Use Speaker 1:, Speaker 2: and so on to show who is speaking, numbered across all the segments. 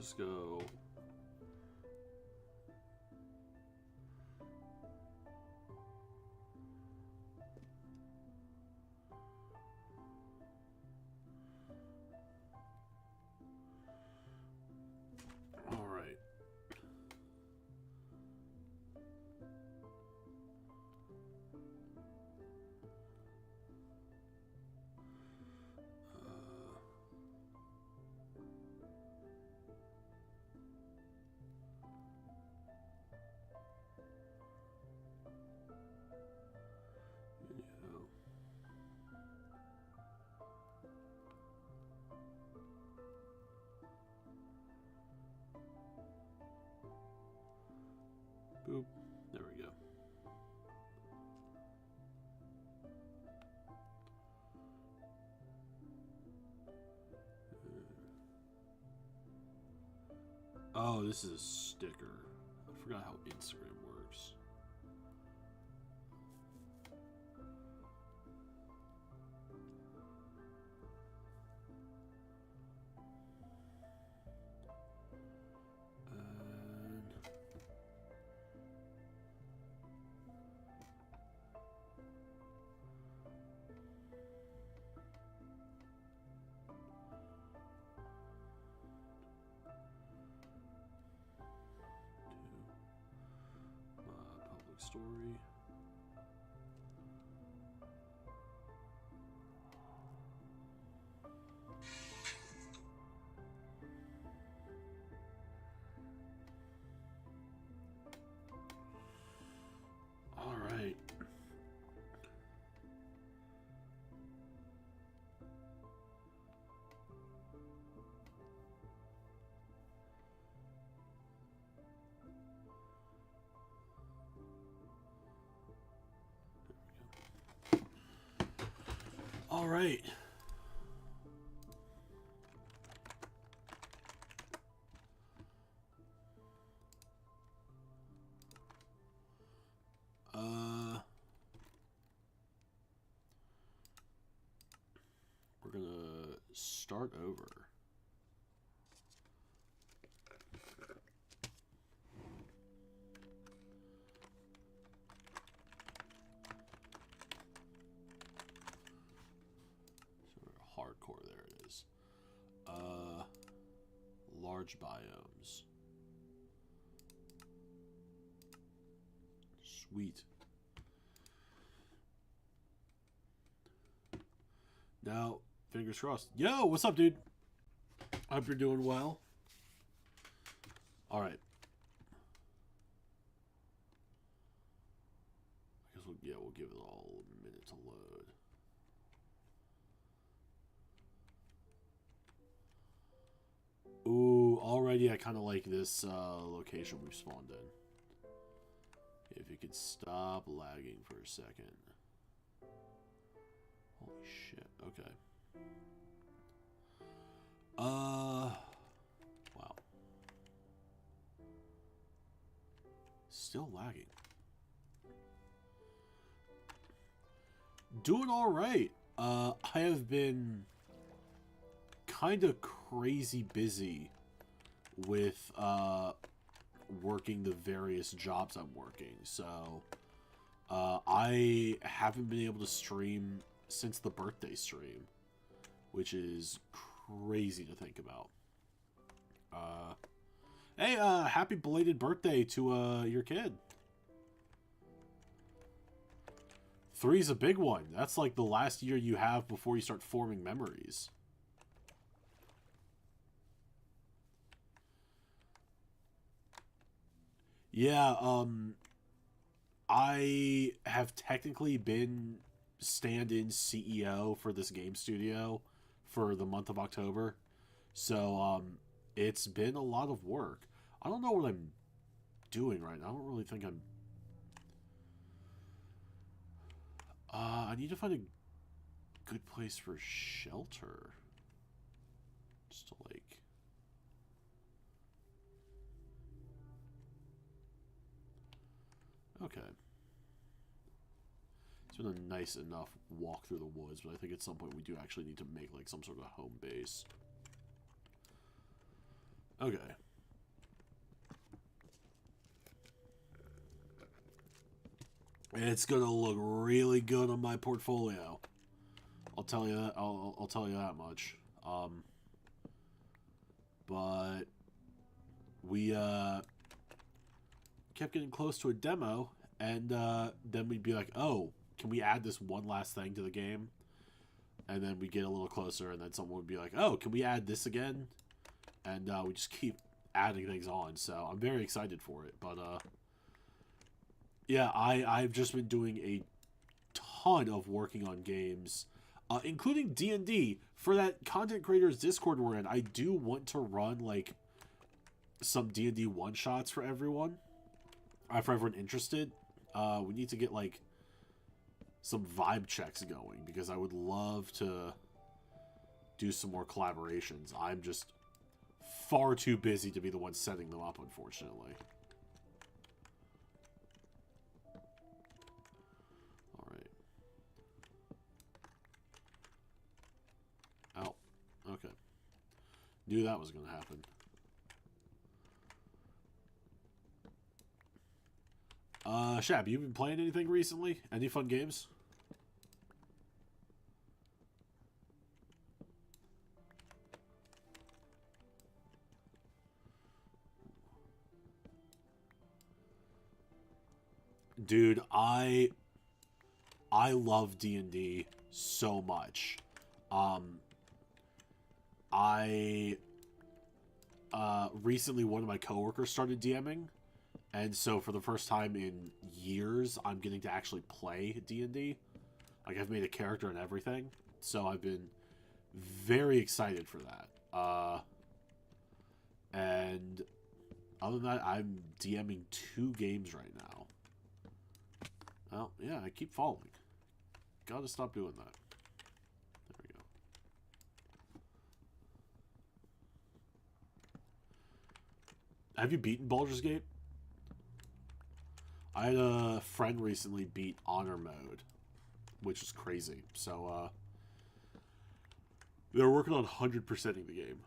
Speaker 1: Let's go. All right. Boop. There we go. Oh, this is a sticker. I forgot how Instagram works. Public story. All right. All right. We're gonna start over. Hardcore, there it is. Large biomes. Sweet. Now, fingers crossed. Yo, what's up, dude? Hope you're doing well. All right. I guess we'll give it all a minute to load. Ooh, already I kind of like this location we've spawned in. If you could stop lagging for a second. Holy shit, okay. Wow. Still lagging. Doing alright. I have been kind of crazy busy with working the various jobs I'm working, so I haven't been able to stream since the birthday stream, which is crazy to think about. Hey, happy belated birthday to your kid. 3's a big one. That's like the last year you have before you start forming memories. Yeah, I have technically been stand-in CEO for this game studio for the month of October. So, it's been a lot of work. I don't know what I'm doing right now. I don't really think I'm... I need to find a good place for shelter. Just to, like... Okay. It's been a nice enough walk through the woods, but I think at some point we do actually need to make, like, some sort of home base. Okay. And it's gonna look really good on my portfolio. I'll tell you that. I'll tell you that much. But we kept getting close to a demo, and then we'd be like, "Oh, can we add this one last thing to the game?" And then we get a little closer, and then someone would be like, "Oh, can we add this again?" And we just keep adding things on. So I'm very excited for it. But yeah, I've just been doing a ton of working on games, including D&D. For that content creators Discord we're in, I do want to run like some D&D one shots for everyone. For everyone interested. We need to get like some vibe checks going because I would love to do some more collaborations. I'm just far too busy to be the one setting them up, unfortunately. Alright. Ow. Okay. Knew that was going to happen. Shab, you been playing anything recently? Any fun games? Dude, I love D&D so much. I recently one of my coworkers started DMing, and so for the first time in years, I'm getting to actually play D&D. Like, I've made a character and everything, so I've been very excited for that. And other than that, I'm DMing 2 games right now. Well, yeah, I keep falling. Gotta stop doing that. There we go. Have you beaten Baldur's Gate? I had a friend recently beat Honor Mode, which is crazy. So, they're working on 100%ing the game.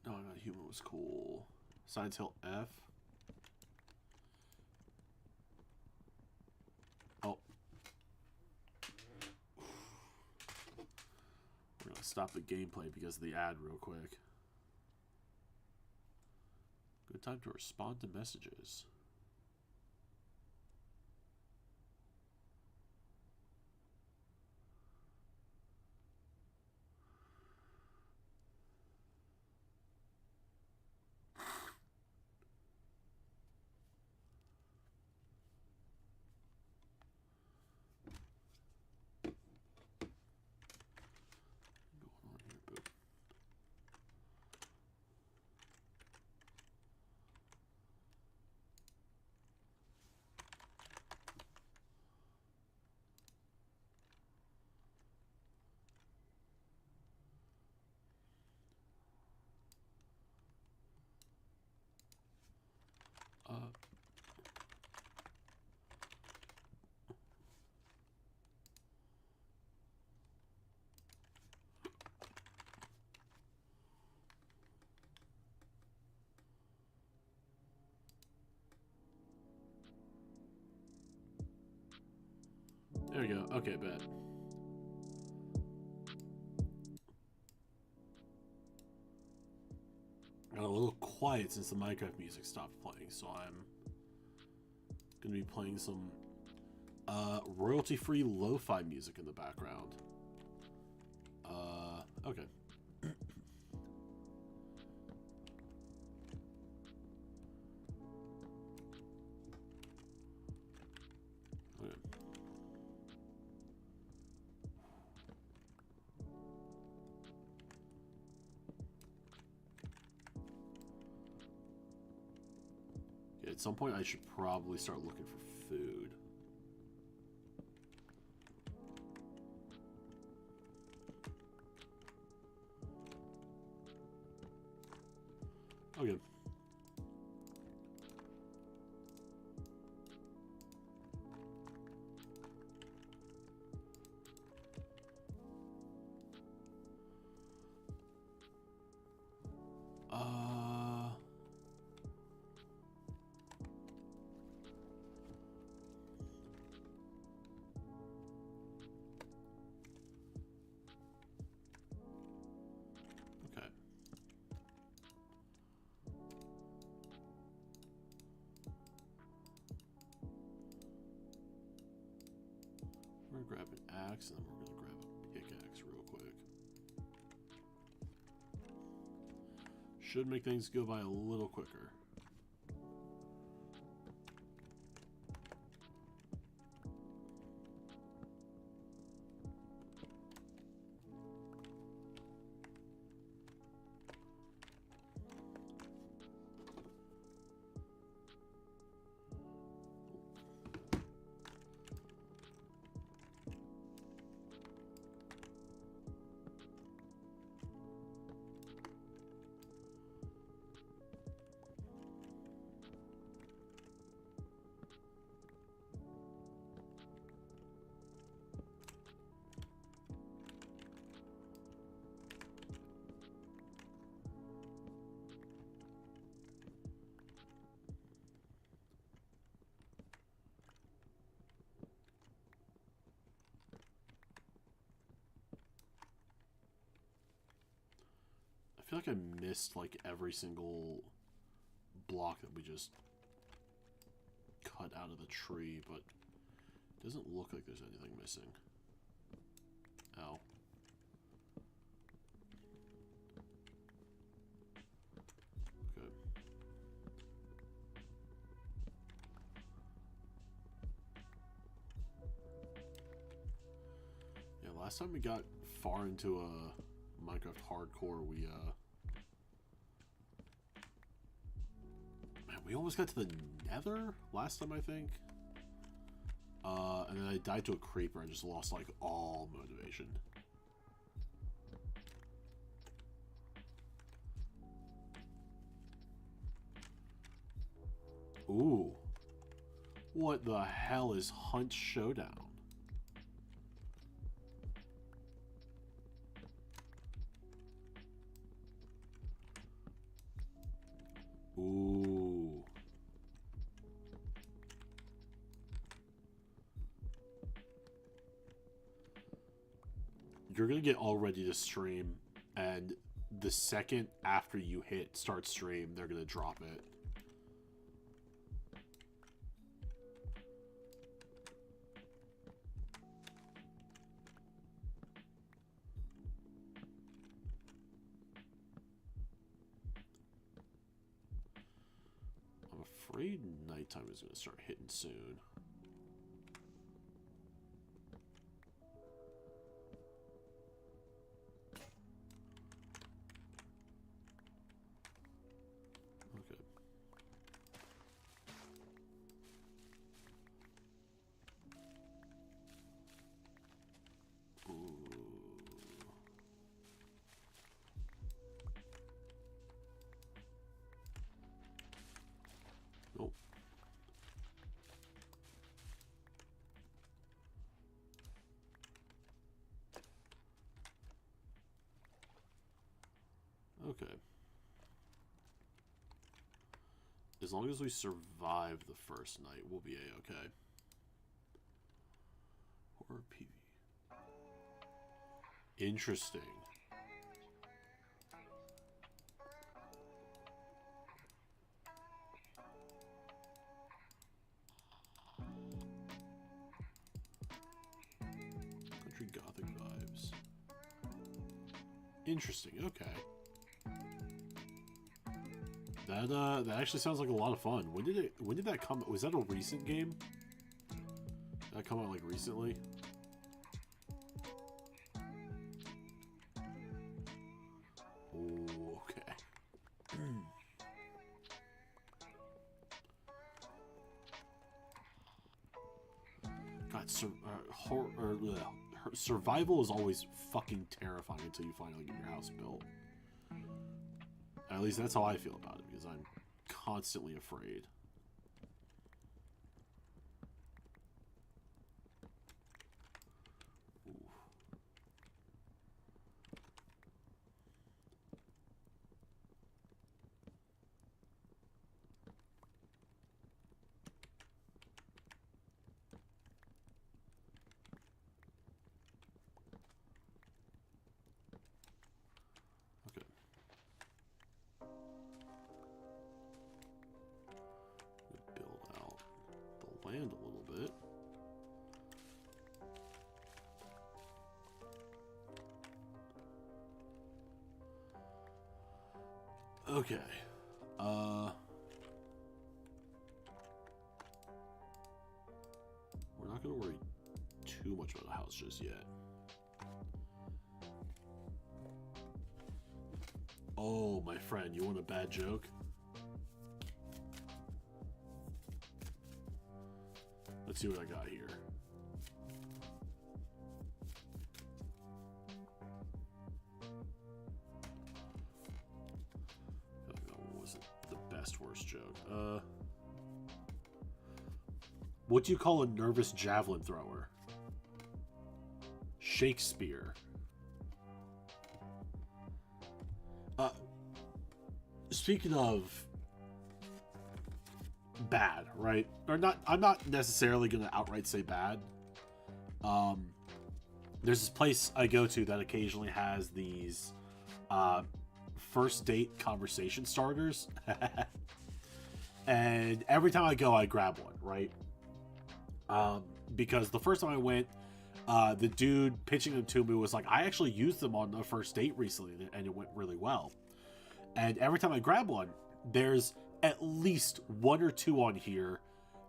Speaker 1: No, not Human was cool. Silent Hill F. Oh. We're gonna stop the gameplay because of the ad real quick. Good time to respond to messages. There we go. Okay, bet. Got a little quiet since the Minecraft music stopped playing, so I'm gonna be playing some royalty-free lo-fi music in the background. Okay. Okay. At some point, I should probably start looking for food. Okay. We're gonna grab an axe, and then we're gonna grab a pickaxe real quick. Should make things go by a little quicker. I feel like I missed like every single block that we just cut out of the tree, but it doesn't look like there's anything missing. Ow. Okay. Yeah, last time we got far into a Minecraft hardcore, we almost got to the Nether last time, I think. And then I died to a creeper and just lost like all motivation. Ooh. What the hell is Hunt Showdown? Ooh. You're gonna get all ready to stream, and the second after you hit start stream, they're gonna drop it. I'm afraid nighttime is gonna start hitting soon. Nope. Okay. As long as we survive the first night, we'll be a-okay. Horror PV. Interesting. Country Gothic vibes. Interesting, okay. That actually sounds like a lot of fun. When did that come? Was that a recent game? Did that come out like recently? Oh, okay. God, survival is always fucking terrifying until you finally get your house built. At least that's how I feel about it, because I'm constantly afraid. Ooh. Okay. We're not gonna worry too much about the house just yet. Oh, my friend, you want a bad joke? Let's see what I got here. That wasn't the best worst joke. What do you call a nervous javelin thrower? Shakespeare. Speaking of bad, right? Or not, I'm not necessarily going to outright say bad. There's this place I go to that occasionally has these first date conversation starters. And every time I go, I grab one, right? Because the first time I went, the dude pitching them to me was like, I actually used them on a first date recently, and it went really well. And every time I grab one, there's at least one or two on here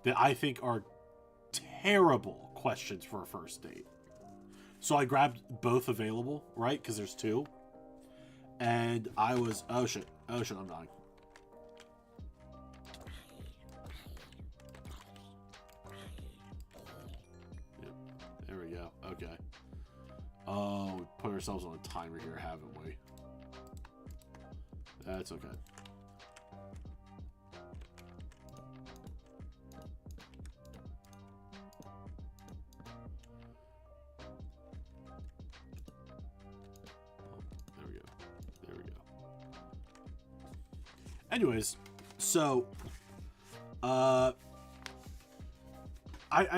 Speaker 1: that I think are terrible questions for a first date. So I grabbed both available, right? Because there's two. And I was, oh shit, I'm dying. Yep, there we go, okay. Oh, we put ourselves on a timer here, haven't we? That's okay. There we go. There we go. Anyways, so I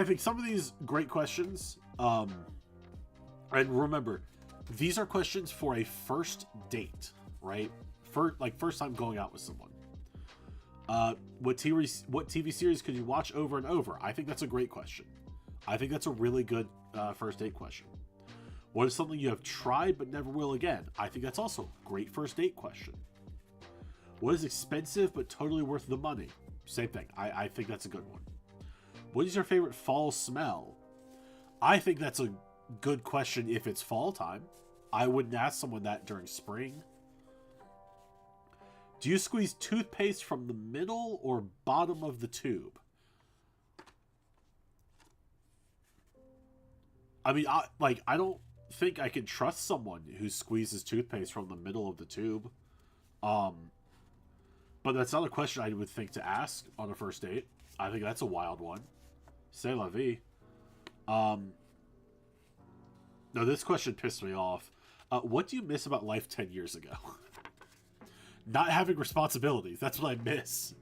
Speaker 1: think some of these great questions, and remember, these are questions for a first date, right? First time going out with someone. What TV series could you watch over and over? I think that's a great question. I think that's a really good first date question. What is something you have tried but never will again? I think that's also a great first date question. What is expensive but totally worth the money? Same thing. I think that's a good one. What is your favorite fall smell? I think that's a good question if it's fall time. I wouldn't ask someone that during spring. Do you squeeze toothpaste from the middle or bottom of the tube? I mean, I don't think I can trust someone who squeezes toothpaste from the middle of the tube. But that's not a question I would think to ask on a first date. I think that's a wild one. C'est la vie. No, this question pissed me off. What do you miss about life 10 years ago? Not having responsibilities. That's what I miss.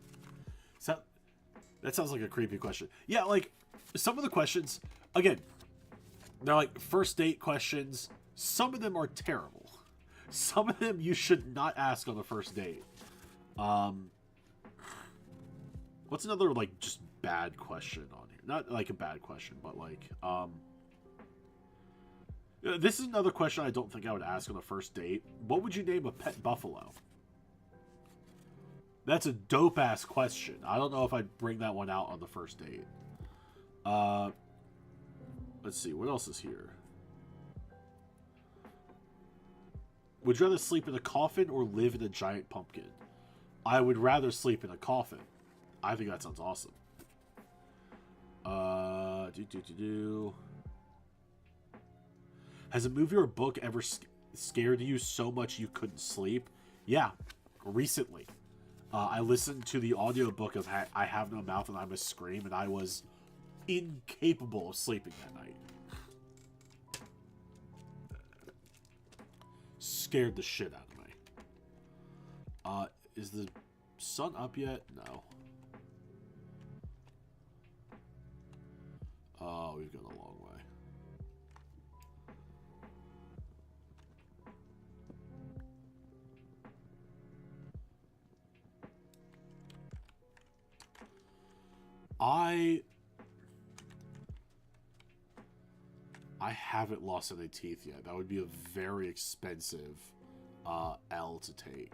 Speaker 1: So, that sounds like a creepy question. Yeah, like, some of the questions, again, they're like first date questions. Some of them are terrible. Some of them you should not ask on a first date. What's another, like, just bad question on here? Not like a bad question, but like, this is another question I don't think I would ask on a first date. What would you name a pet buffalo? That's a dope-ass question. I don't know if I'd bring that one out on the first date. Let's see. What else is here? Would you rather sleep in a coffin or live in a giant pumpkin? I would rather sleep in a coffin. I think that sounds awesome. Has a movie or a book ever scared you so much you couldn't sleep? Yeah, recently. I listened to the audiobook of I Have No Mouth and I Must Scream, and I was incapable of sleeping that night. Scared the shit out of me. Is the sun up yet? No. Oh, we've gone a long way. I haven't lost any teeth yet. That would be a very expensive L to take.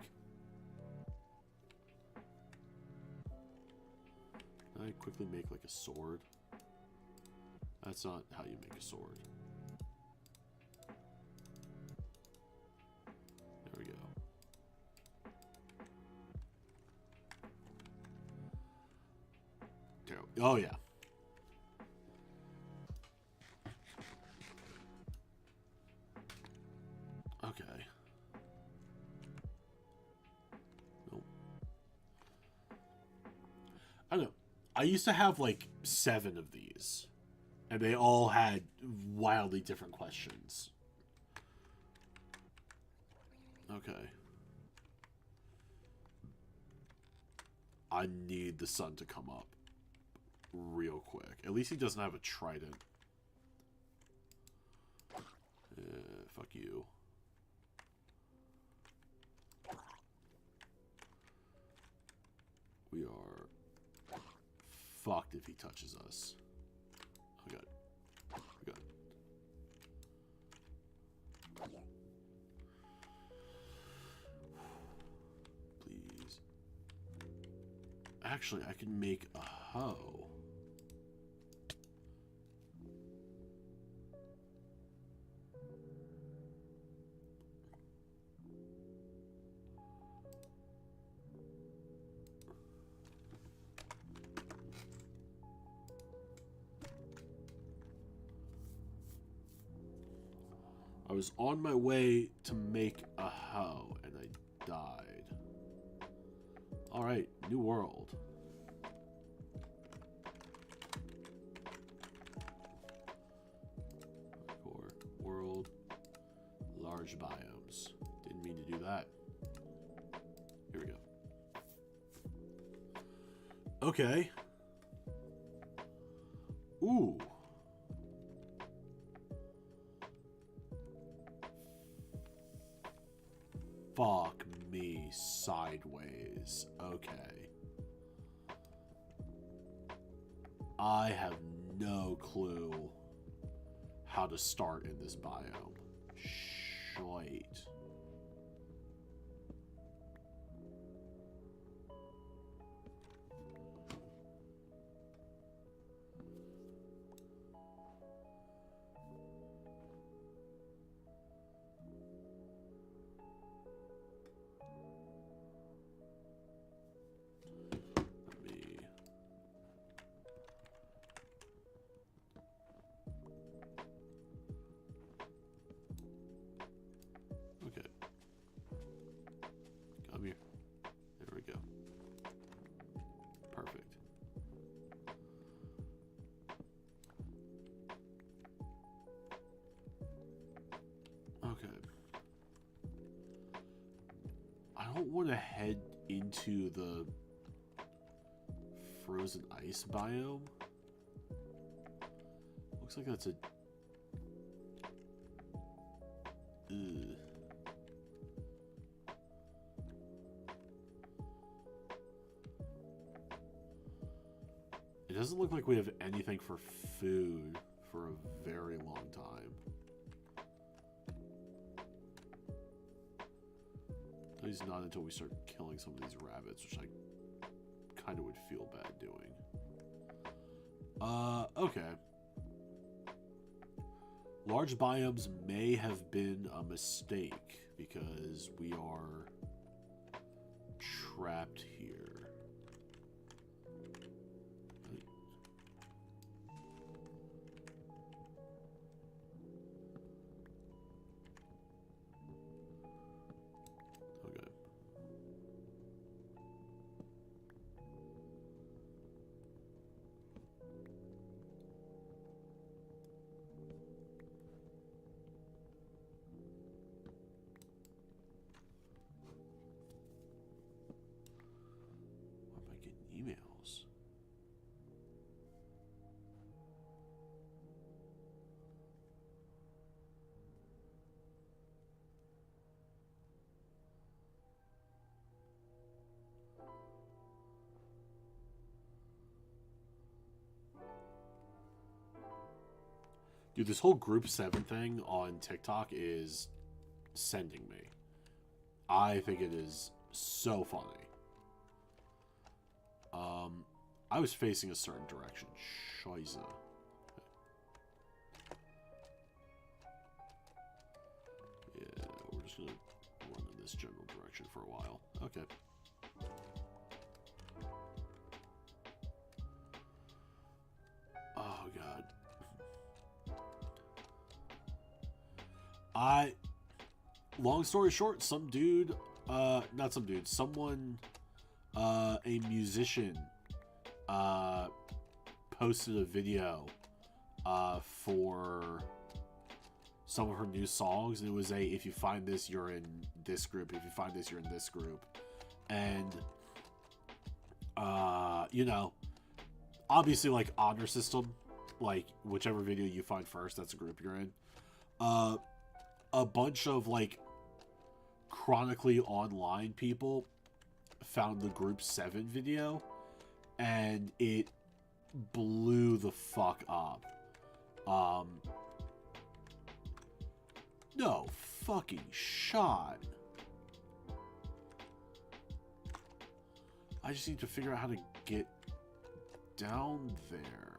Speaker 1: I quickly make like a sword? That's not how you make a sword. There we go. There. Oh yeah. Okay. Nope. I don't know. I used to have like 7 of these. And they all had wildly different questions. Okay. I need the sun to come up real quick. At least he doesn't have a trident. Fuck you. We are fucked if he touches us. Oh god. We got please. Actually, I can make a hoe. I was on my way to make a hoe, and I died. Alright, new world. Core, world, large biomes. Didn't mean to do that. Here we go. Okay. Ooh. Fuck me sideways. Okay. I have no clue how to start in this biome. Shite. Want to head into the frozen ice biome. Looks like that's a It doesn't look like we have anything for food for a very long time. At least not until we start killing some of these rabbits, which I kind of would feel bad doing. Okay. Large biomes may have been a mistake because we are trapped here. Emails. Dude, this whole Group 7 thing on TikTok is sending me. I think it is so funny. I was facing a certain direction. Scheiße. Yeah, we're just gonna run in this general direction for a while. Okay. Oh, God. Long story short, some dude, not some dude, someone, a musician, posted a video, for some of her new songs, and it was if you find this, you're in this group, if you find this, you're in this group, and, you know, obviously, like, honor system, like, whichever video you find first, that's a group you're in, a bunch of, like, chronically online people found the Group 7 video, and it blew the fuck up. No fucking shot. I just need to figure out how to get down there.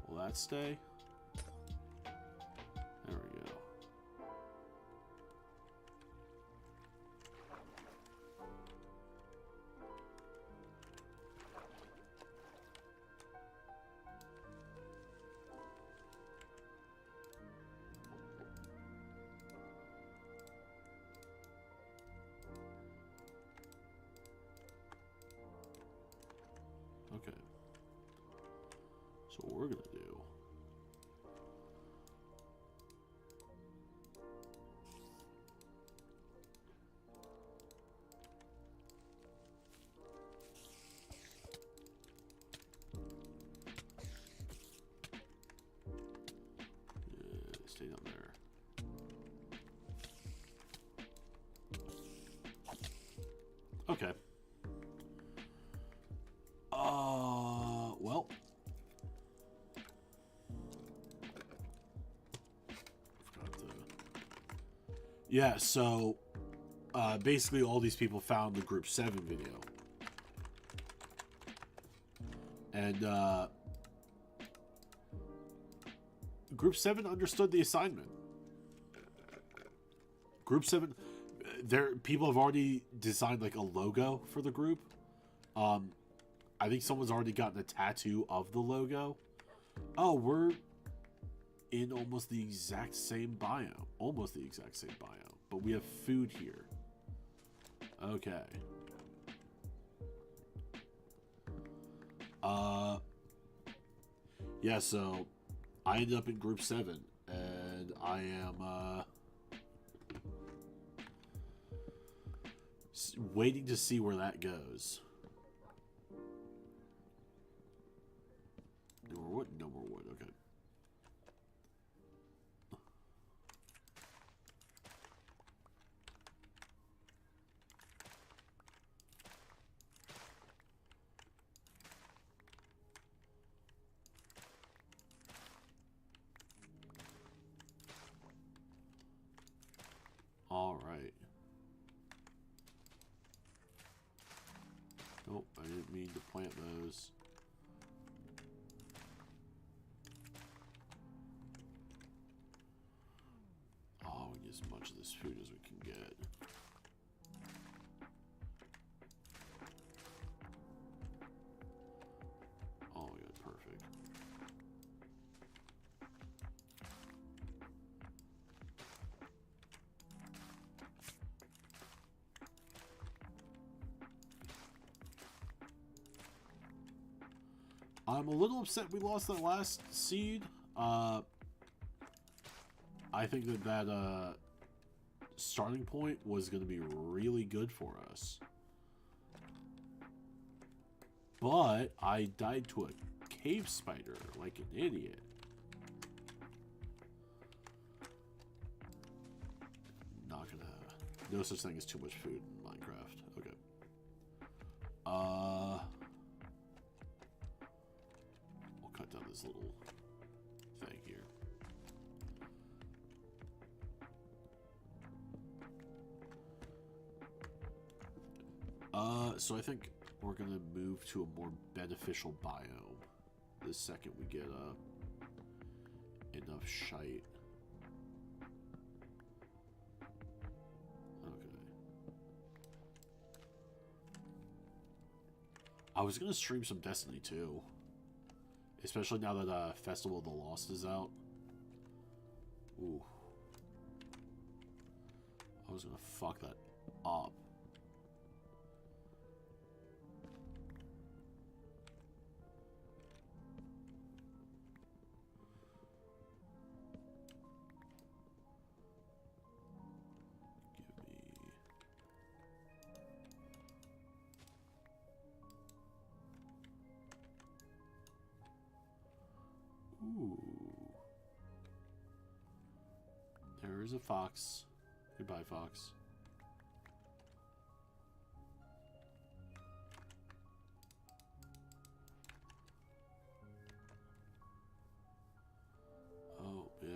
Speaker 1: Will that stay? There we go. Okay. So what we're gonna do. Stay down there. Okay. Well. Yeah, so, basically all these people found the Group 7 video. And, Group 7 understood the assignment. Group 7, people have already designed, like, a logo for the group. I think someone's already gotten a tattoo of the logo. Oh, we're in almost the exact same biome. Almost the exact same biome. But we have food here. Okay. Yeah, so I ended up in Group 7, and I am, waiting to see where that goes. No more wood? No more wood, okay. Alright. Nope, I didn't mean to plant those. Oh, we get as much of this food as we can get. Oh my god, perfect. I'm a little upset we lost that last seed. I think that starting point was going to be really good for us. But I died to a cave spider like an idiot. Not gonna have no such thing as too much food in Minecraft. Okay. We'll cut down this little thing here. So I think we're gonna move to a more beneficial biome the second we get enough shite. Okay. I was gonna stream some Destiny too, especially now that Festival of the Lost is out. Ooh. I was gonna fuck that up. Ooh. There's a fox. Goodbye, fox. Oh, yeah.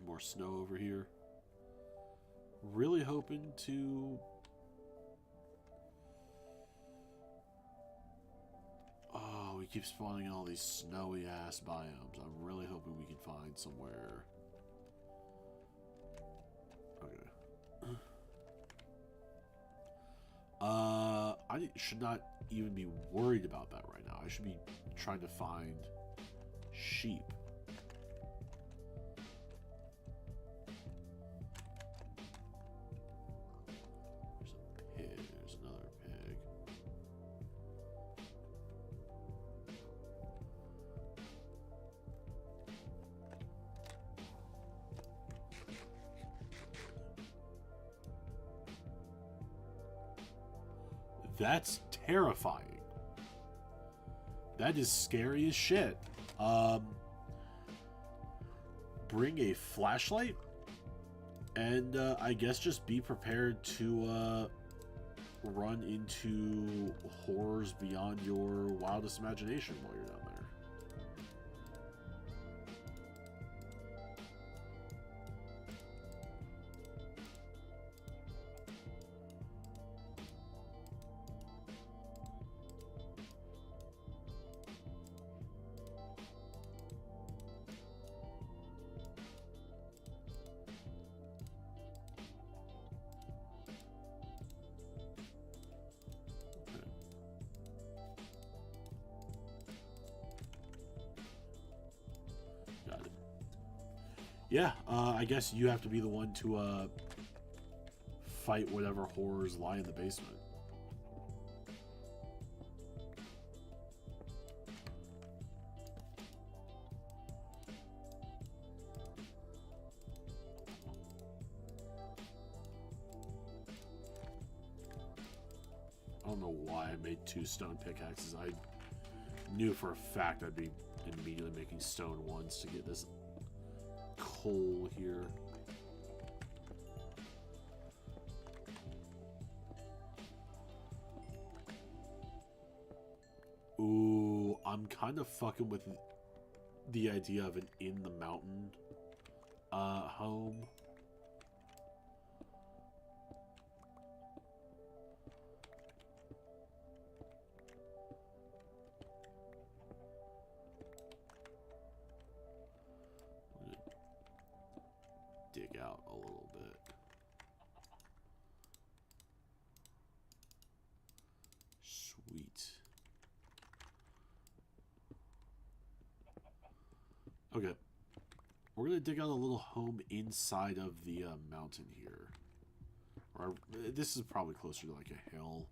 Speaker 1: More snow over here. Really hoping to... Oh, we keep spawning in all these snowy-ass biomes. I'm really hoping we can find somewhere... Okay. I should not even be worried about that right now. I should be trying to find sheep. There's a pig. There's another pig. That's terrifying. That is scary as shit. Bring a flashlight, and I guess just be prepared to run into horrors beyond your wildest imagination while you're down there. Yeah, I guess you have to be the one to fight whatever horrors lie in the basement. I don't know why I made 2 stone pickaxes. I knew for a fact I'd be immediately making stone ones to get this coal here. Ooh, I'm kind of fucking with the idea of an in the mountain home. Dig out a little bit. Sweet. Okay. We're going to dig out a little home inside of the mountain here. Or this is probably closer to like a hill.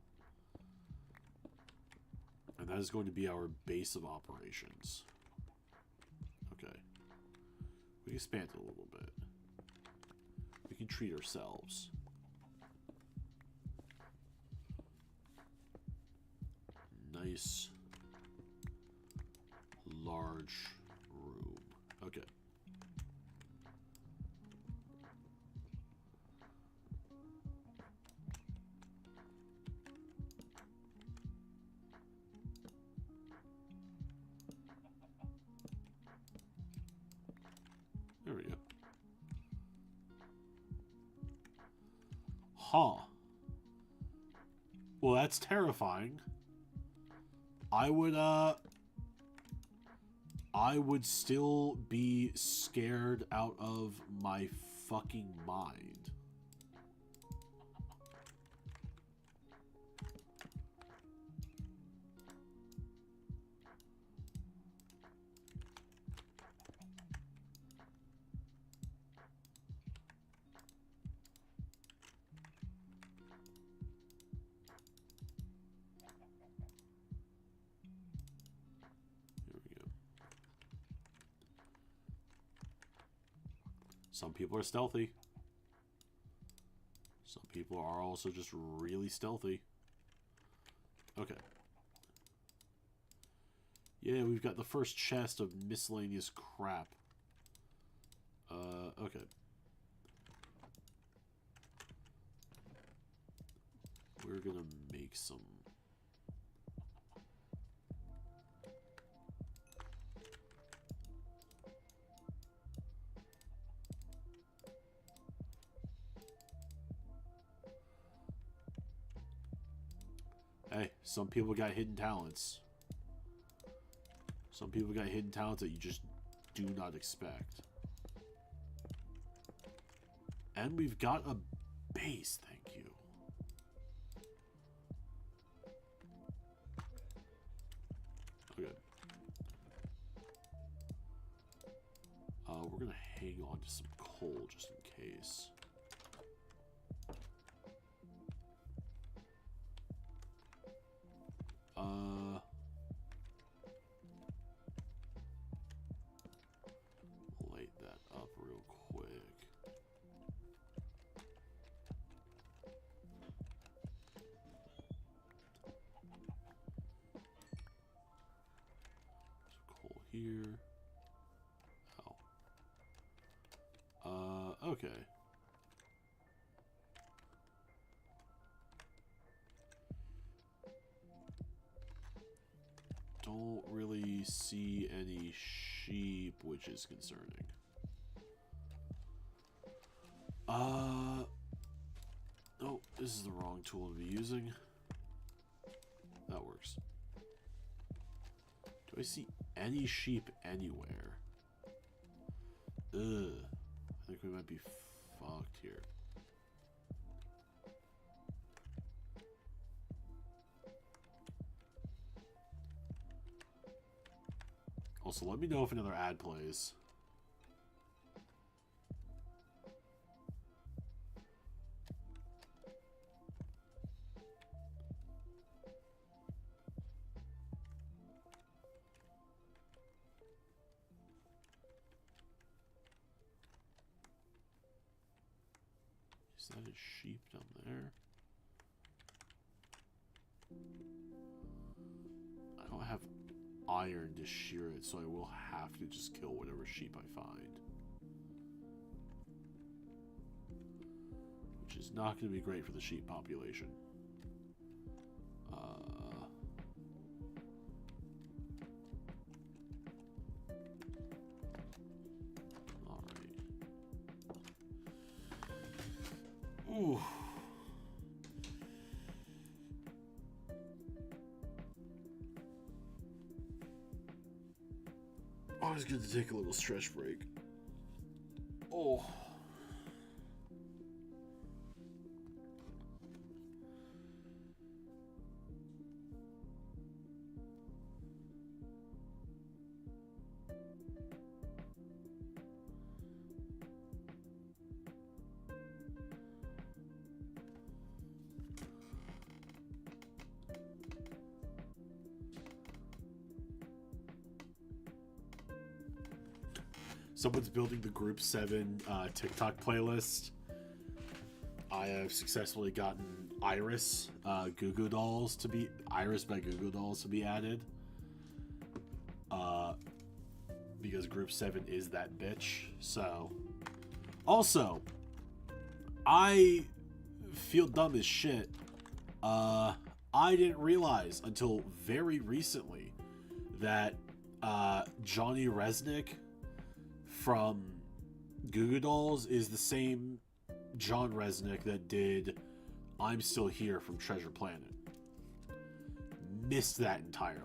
Speaker 1: And that is going to be our base of operations. Okay. We expand it a little bit. We can treat ourselves. Nice, large room. Okay. There we go. Huh. Well, that's terrifying. I would still be scared out of my fucking mind. Some people are stealthy. Some people are also just really stealthy. Okay. Yeah, we've got the first chest of miscellaneous crap. Okay. We're gonna make some... Hey, some people got hidden talents. Some people got hidden talents that you just do not expect. And we've got a base, thank you. Okay. We're gonna hang on to some coal just in case. Light that up real quick. There's coal here. Oh. Okay. Don't really see any sheep, which is concerning. Oh, this is the wrong tool to be using. That works. Do I see any sheep anywhere? Ugh. I think we might be fucked here. Also, let me know if another ad plays. Is that a sheep down there? I don't have iron to shear it, so I will have to just kill whatever sheep I find. Which is not going to be great for the sheep population. Alright. Ooh. Always good to take a little stretch break. Oh. Someone's building the Group 7 TikTok playlist. I have successfully gotten Iris Goo Goo Dolls to be Iris by Goo Goo Dolls to be added. Because Group 7 is that bitch. So, also, I feel dumb as shit. I didn't realize until very recently that Johnny Resnick from Goo Goo Dolls is the same John Resnick that did I'm Still Here from Treasure Planet. missed that entirely.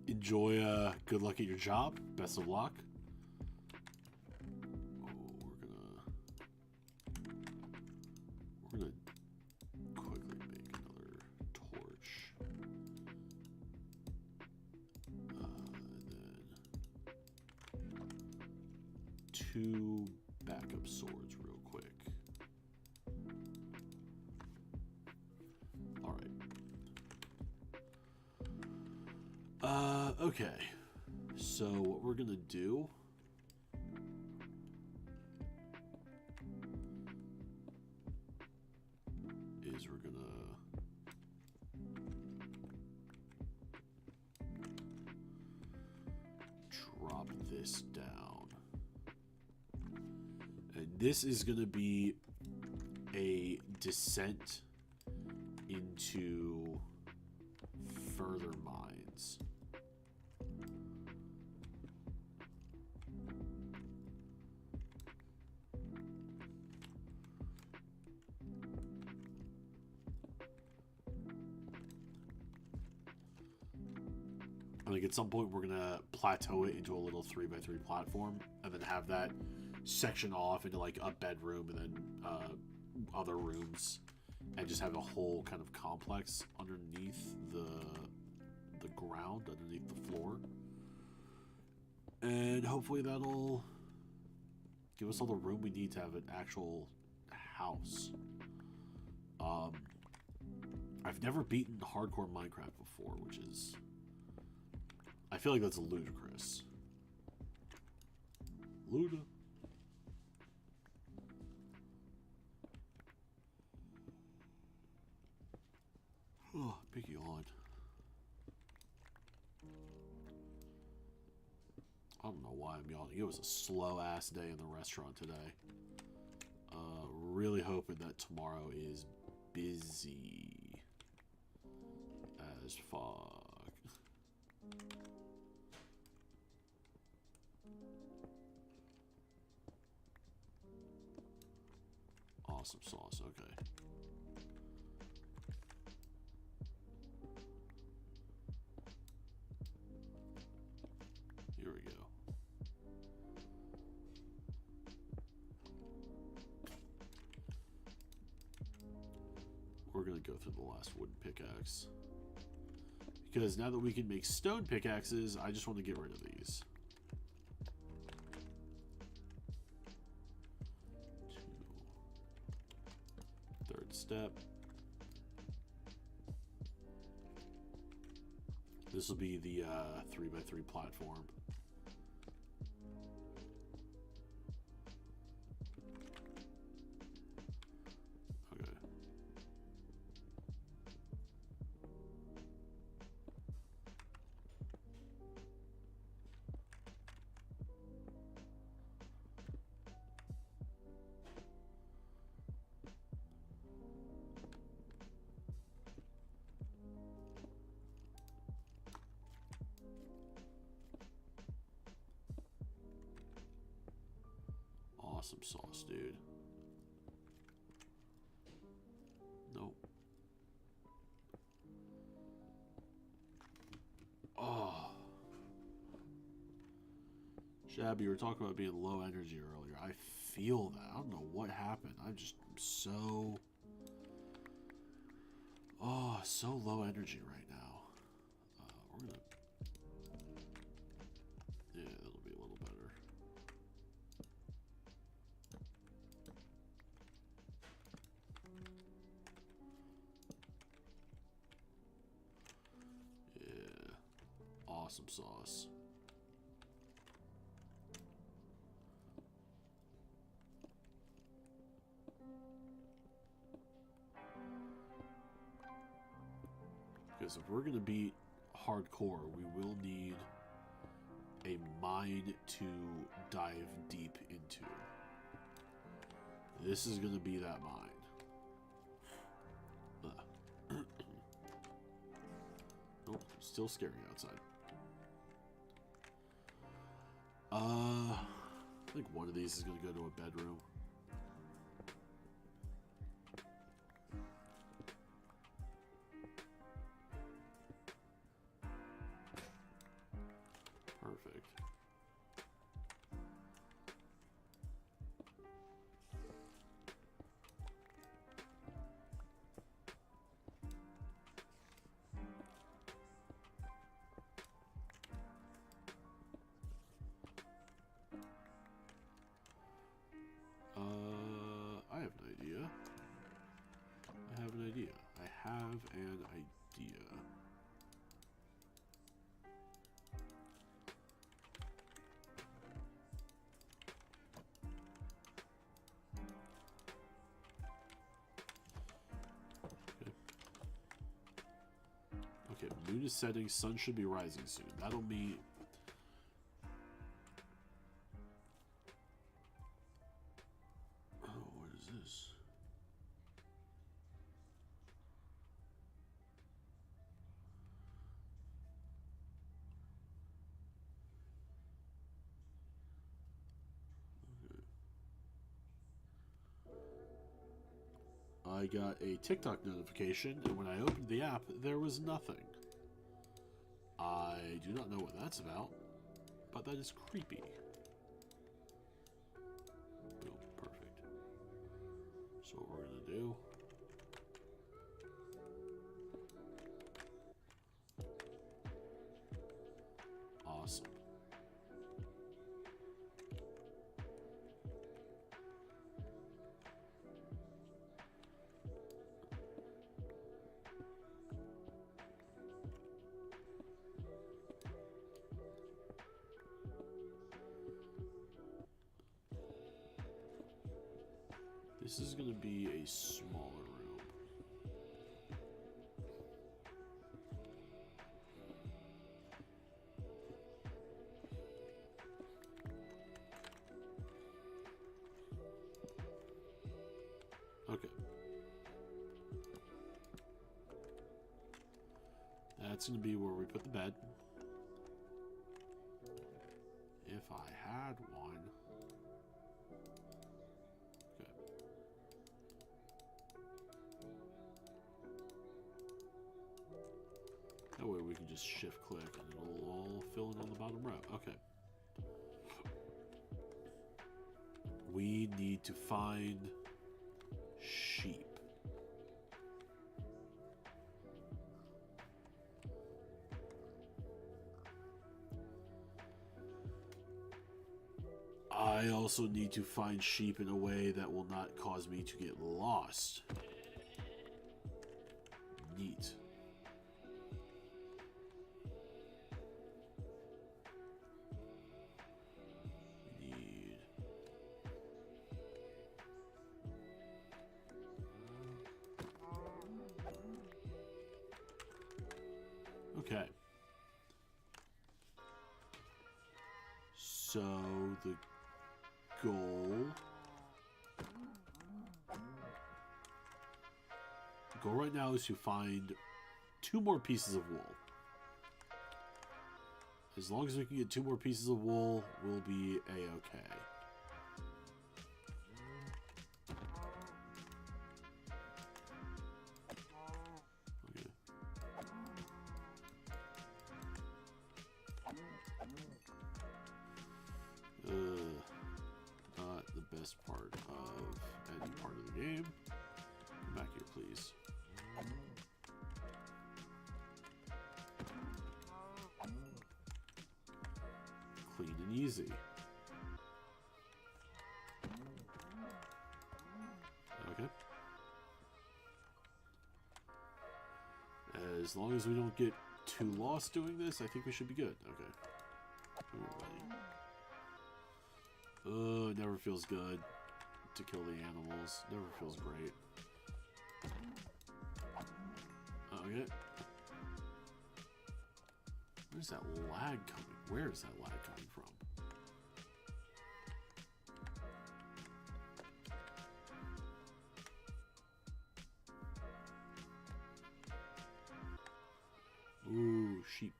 Speaker 1: Enjoy, good luck at your job. Best of luck. Oh, we're gonna quickly make another torch. And then 2 backup swords real quick. Okay, so what we're gonna do is we're gonna drop this down, and this is gonna be a descent into further mines. Like at some point we're gonna plateau it into a little 3x3 platform and then have that section off into like a bedroom and then other rooms, and just have a whole kind of complex underneath the ground, underneath the floor, and hopefully that'll give us all the room we need to have an actual house. I've never beaten hardcore Minecraft before, which is, I feel like that's ludicrous. Luda. Oh, big yawn. I don't know why I'm yawning. It was a slow-ass day in the restaurant today. Really hoping that tomorrow is busy as fuck. Awesome sauce, okay. Here we go. We're gonna go through the last wooden pickaxe, because now that we can make stone pickaxes, I just want to get rid of these. Third step. This will be the 3x3 platform. Okay. Awesome sauce, dude. Nope. Oh. Shabby, you were talking about being low energy earlier. I feel that. I don't know what happened. I'm so... Oh, so low energy right now. We're gonna... Yeah, that'll be a little better. Yeah. Awesome sauce. Because if we're going to beat hardcore, we will need a mine to dive deep into. This is going to be that mine. Nope, still scary outside. I think one of these is going to go to a bedroom. Perfect. I have an idea. I have an idea. I have an idea. Okay, moon is setting, sun should be rising soon. That'll mean... Oh, what is this? I got a TikTok notification, and when I opened the app, there was nothing. I do not know what that's about, but that is creepy. Boom, perfect. So what we're going to do... Awesome. This is going to be a smaller room. Okay. That's going to be where we put the bed. If I had one. That way we can just shift click and it'll all fill in on the bottom row. Okay. We need to find sheep. I also need to find sheep in a way that will not cause me to get lost. Neat. Okay. So the goal right now is to find 2 more pieces of wool. As long as we can get 2 more pieces of wool, we'll be a-okay. Not the best part of any part of the game. Come back here, please. Clean and easy. Okay. As long as we don't get too lost doing this, I think we should be good. Okay. It never feels good to kill the animals. Never feels great. Okay. Where's that lag coming? Where is that lag coming from? Ooh, sheep.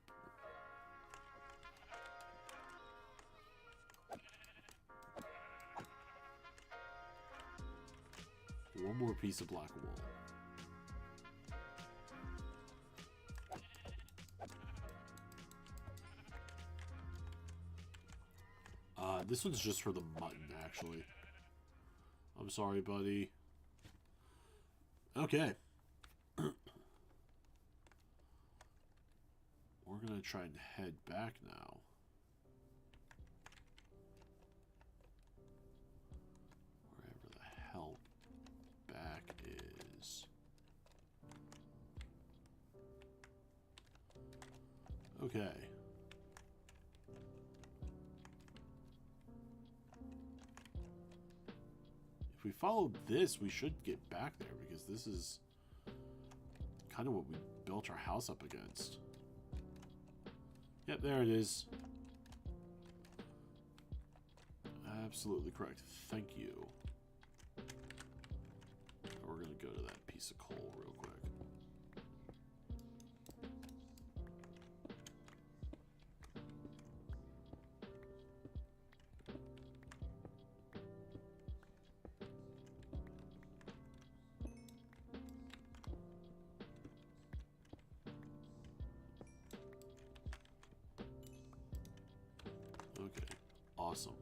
Speaker 1: One more piece of black wool. This one's just for the mutton, actually. I'm sorry, buddy. Okay. We're gonna try and head back now. Wherever the hell back is. Okay. If we follow this, we should get back there, because this is kind of what we built our house up against. Yep, there it is. Absolutely correct. Thank you. We're going to go to that piece of coal real quick. Okay, awesome.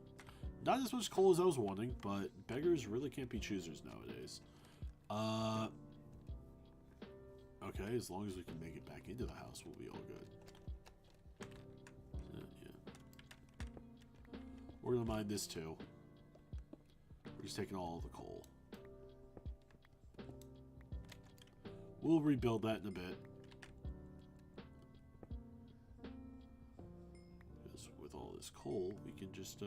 Speaker 1: Not as much coal as I was wanting, but beggars really can't be choosers nowadays. Okay, as long as we can make it back into the house, we'll be all good. Yeah. We're gonna mine this too. We're just taking all of the coal. We'll rebuild that in a bit. Because with all this coal, we can just,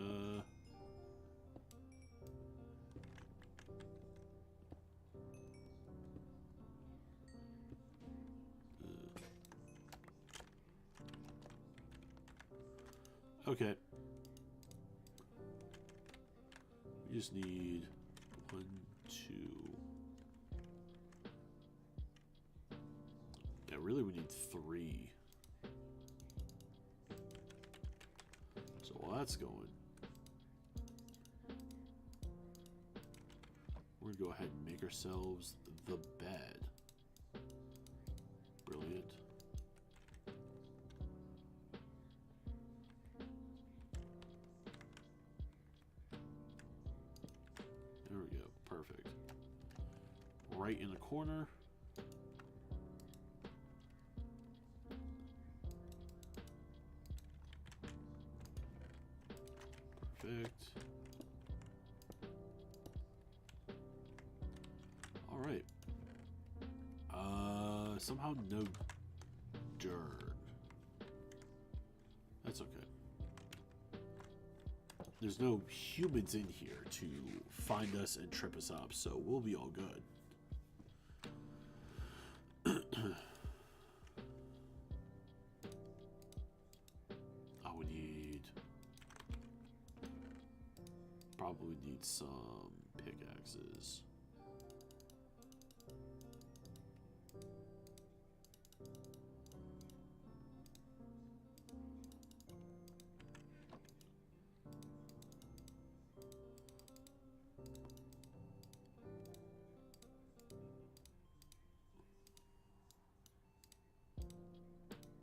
Speaker 1: okay. We just need 1, 2. Yeah, really we need 3. So while that's going, we're gonna go ahead and make ourselves the bed. Brilliant. There we go. Perfect. Right in the corner. Perfect. All right. Somehow no dirt. That's okay. There's no humans in here to find us and trip us up, so we'll be all good. Oh, we need... Probably need some pickaxes.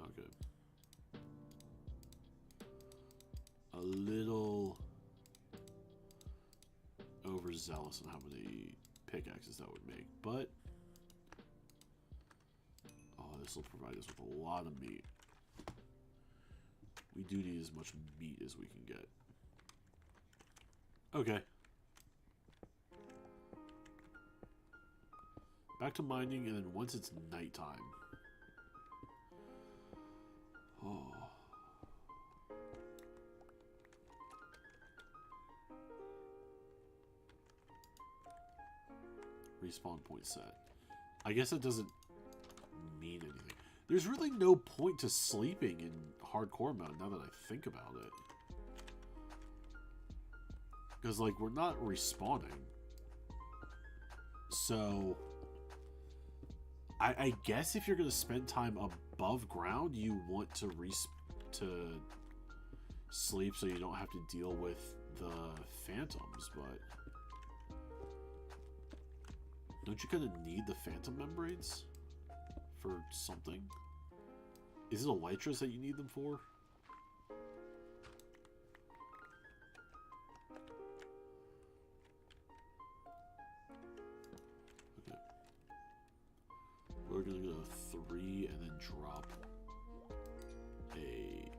Speaker 1: Okay. A little overzealous on how many pickaxes that would make, but oh, this will provide us with a lot of meat. We do need as much meat as we can get. Okay. Back to mining, and then once it's nighttime. Oh. Respawn point set. I guess that doesn't mean anything. There's really no point to sleeping in hardcore mode now that I think about it. Because, like, we're not respawning. So, I guess if you're going to spend time above ground, you want to sleep so you don't have to deal with the phantoms, but don't you kind of need the phantom membranes for something? Is it elytras that you need them for? Okay. We're gonna go 3 and then drop a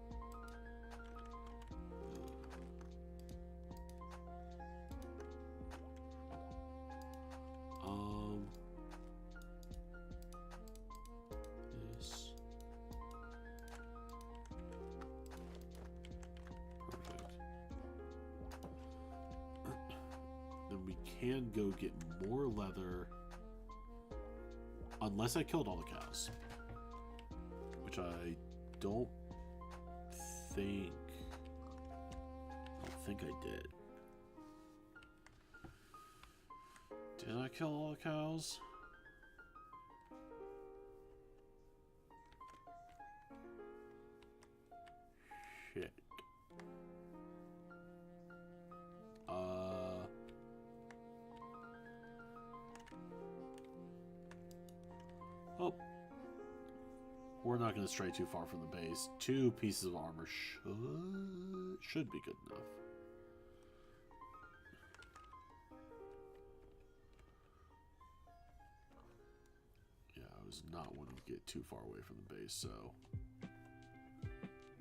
Speaker 1: this. Perfect. Then we can go get more leather. Unless I killed all the cows. Which I don't think... I did. Did I kill all the cows? Shit. Oh. We're not going to stray too far from the base. 2 pieces of armor should be good enough. Yeah, I was not wanting to get too far away from the base, so...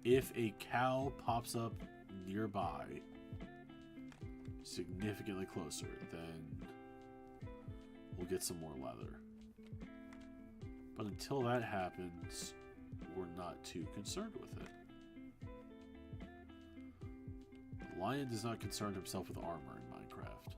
Speaker 1: If a cow pops up nearby, significantly closer, then we'll get some more leather. But until that happens, we're not too concerned with it. The lion does not concern himself with armor in Minecraft.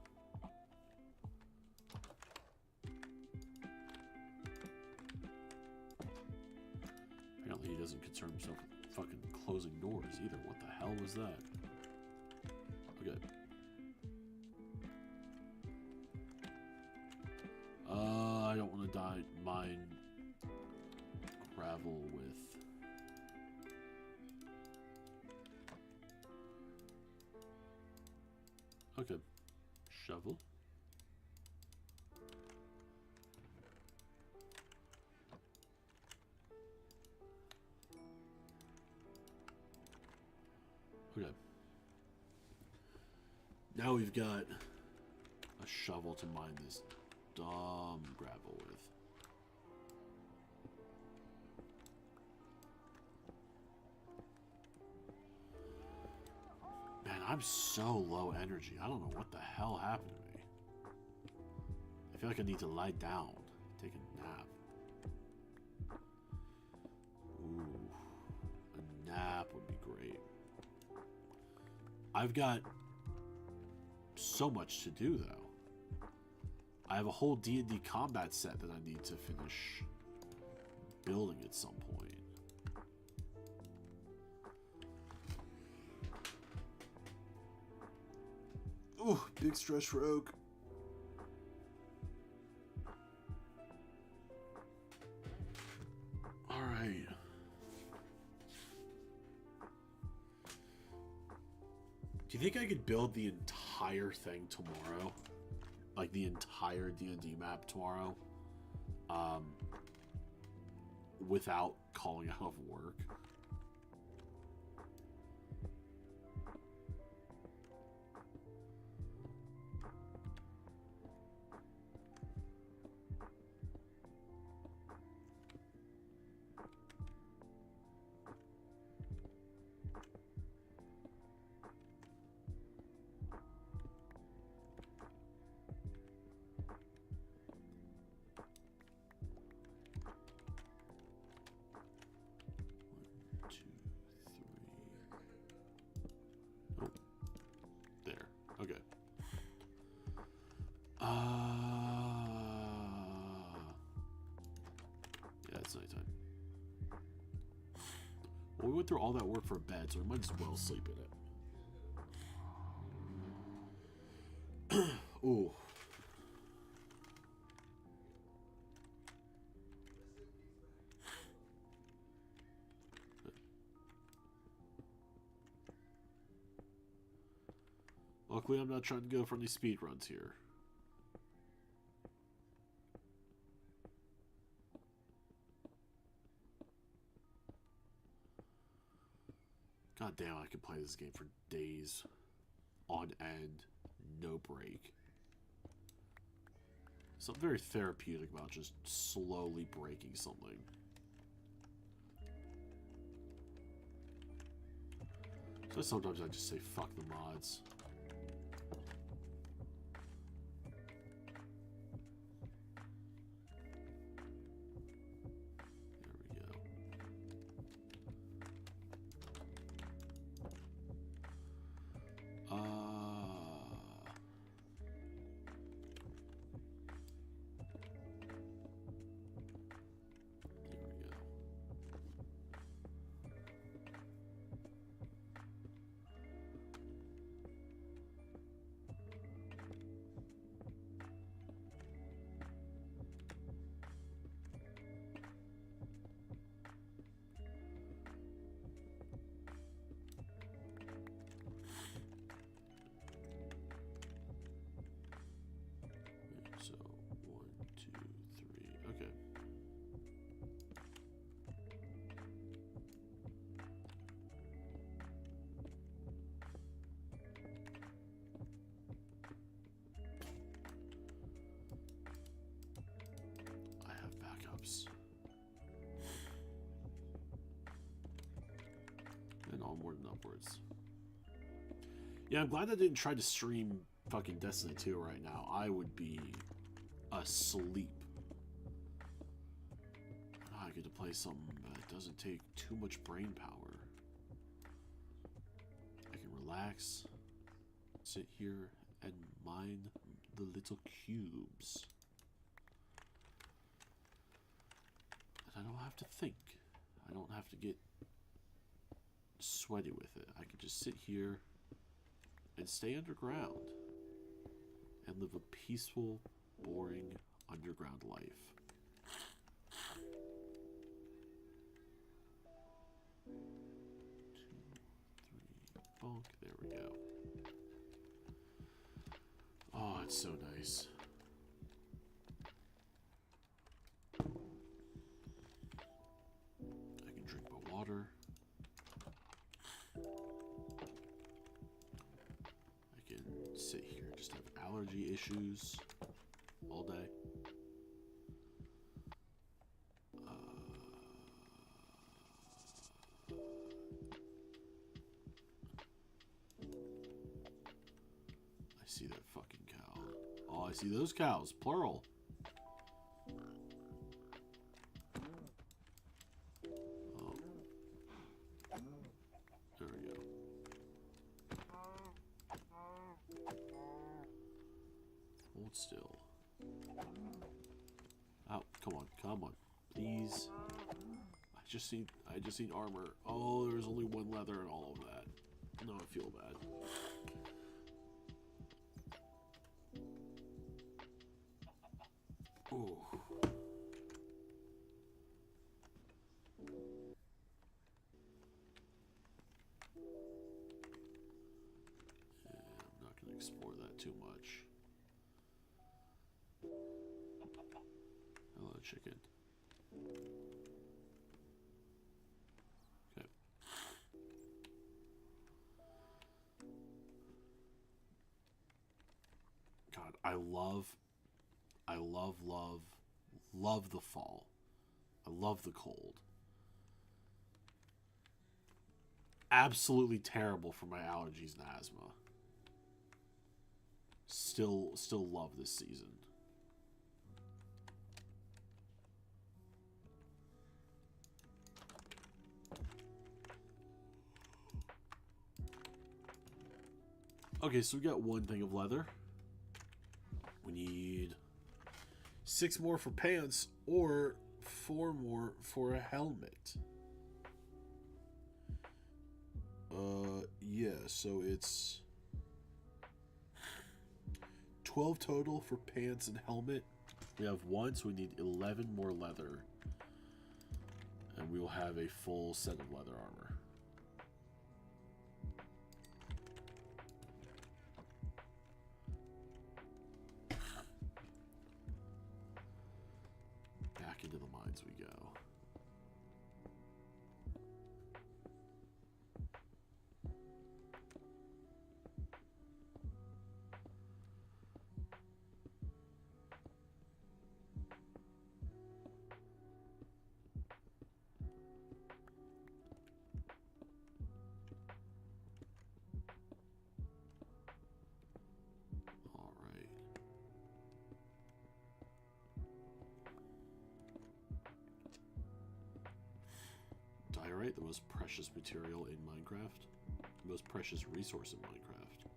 Speaker 1: Apparently he doesn't concern himself with fucking closing doors either. What the hell was that? Okay. I don't want to mine gravel with... Okay. Shovel. Okay. Now we've got a shovel to mine this dumb gravel with. Man, I'm so low energy. I don't know what the hell happened to me. I feel like I need to lie down, take a nap. Ooh, a nap would be great. I've got so much to do, though. I have a whole D&D combat set that I need to finish building at some point. Ooh, big stretch for Oak. Alright. Do you think I could build the entire thing tomorrow? Like the entire D&D map tomorrow? Without calling out of work? Okay. Yeah, it's nighttime. Well, we went through all that work for a bed, so we might as well sleep in it. Ooh. Luckily, I'm not trying to go for any speed runs here. God damn, I could play this game for days on end, no break. Something very therapeutic about just slowly breaking something. So sometimes I just say fuck the mods. So, 1, 2, 3, okay. I have backups. And onward and upwards. Yeah, I'm glad I didn't try to stream fucking Destiny 2 right now. I would be asleep. I get to play something that doesn't take too much brain power. I can relax, sit here, and mine the little cubes. And I don't have to think. I don't have to get sweaty with it. I can just sit here and stay underground and live a peaceful, boring underground life. 2, 3, bonk. There we go. Oh, it's so nice. I can drink my water. I can sit here and just have allergy issues all day. I see that fucking cow. Oh, I see those cows. Plural. Oh. There we go. Hold still. Oh, come on, come on, please. I just need armor. Oh, there's only one leather and all of that. No, I feel bad. Ooh. Yeah, I'm not gonna explore that too much. Hello, chicken. Okay. God, I love the fall. I love the cold. Absolutely terrible for my allergies and asthma. Still love this season. Okay, so we got one thing of leather. We need 6 more for pants or 4 more for a helmet. Yeah, so it's 12 total for pants and helmet. We have 1, so we need 11 more leather. And we will have a full set of leather armor. Back into the mines we go. Diorite, the most precious material in Minecraft. The most precious resource in Minecraft.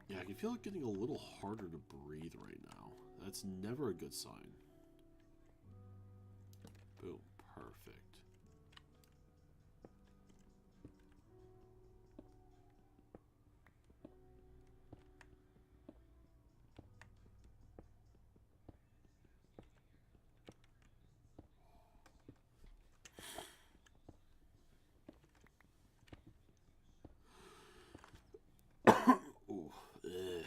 Speaker 1: Yeah, I can feel it getting a little harder to breathe right now. That's never a good sign. Boom. Perfect. Ooh, ugh.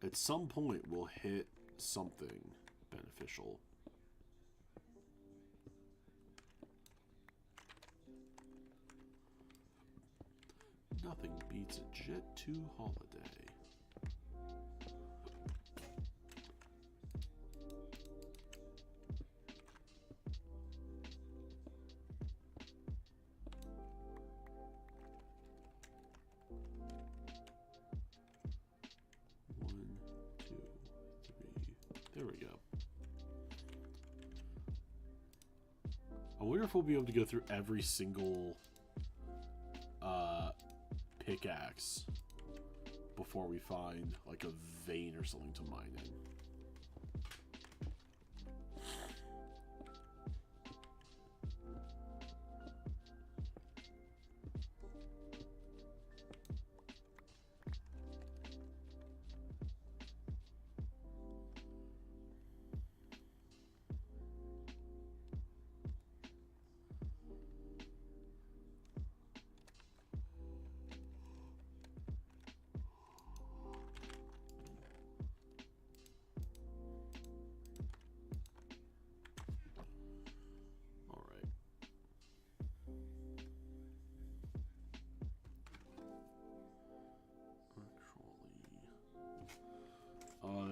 Speaker 1: At some point, we'll hit something beneficial. Nothing beats a Jet 2 holiday. There we go. I wonder if we'll be able to go through every single pickaxe before we find like a vein or something to mine in.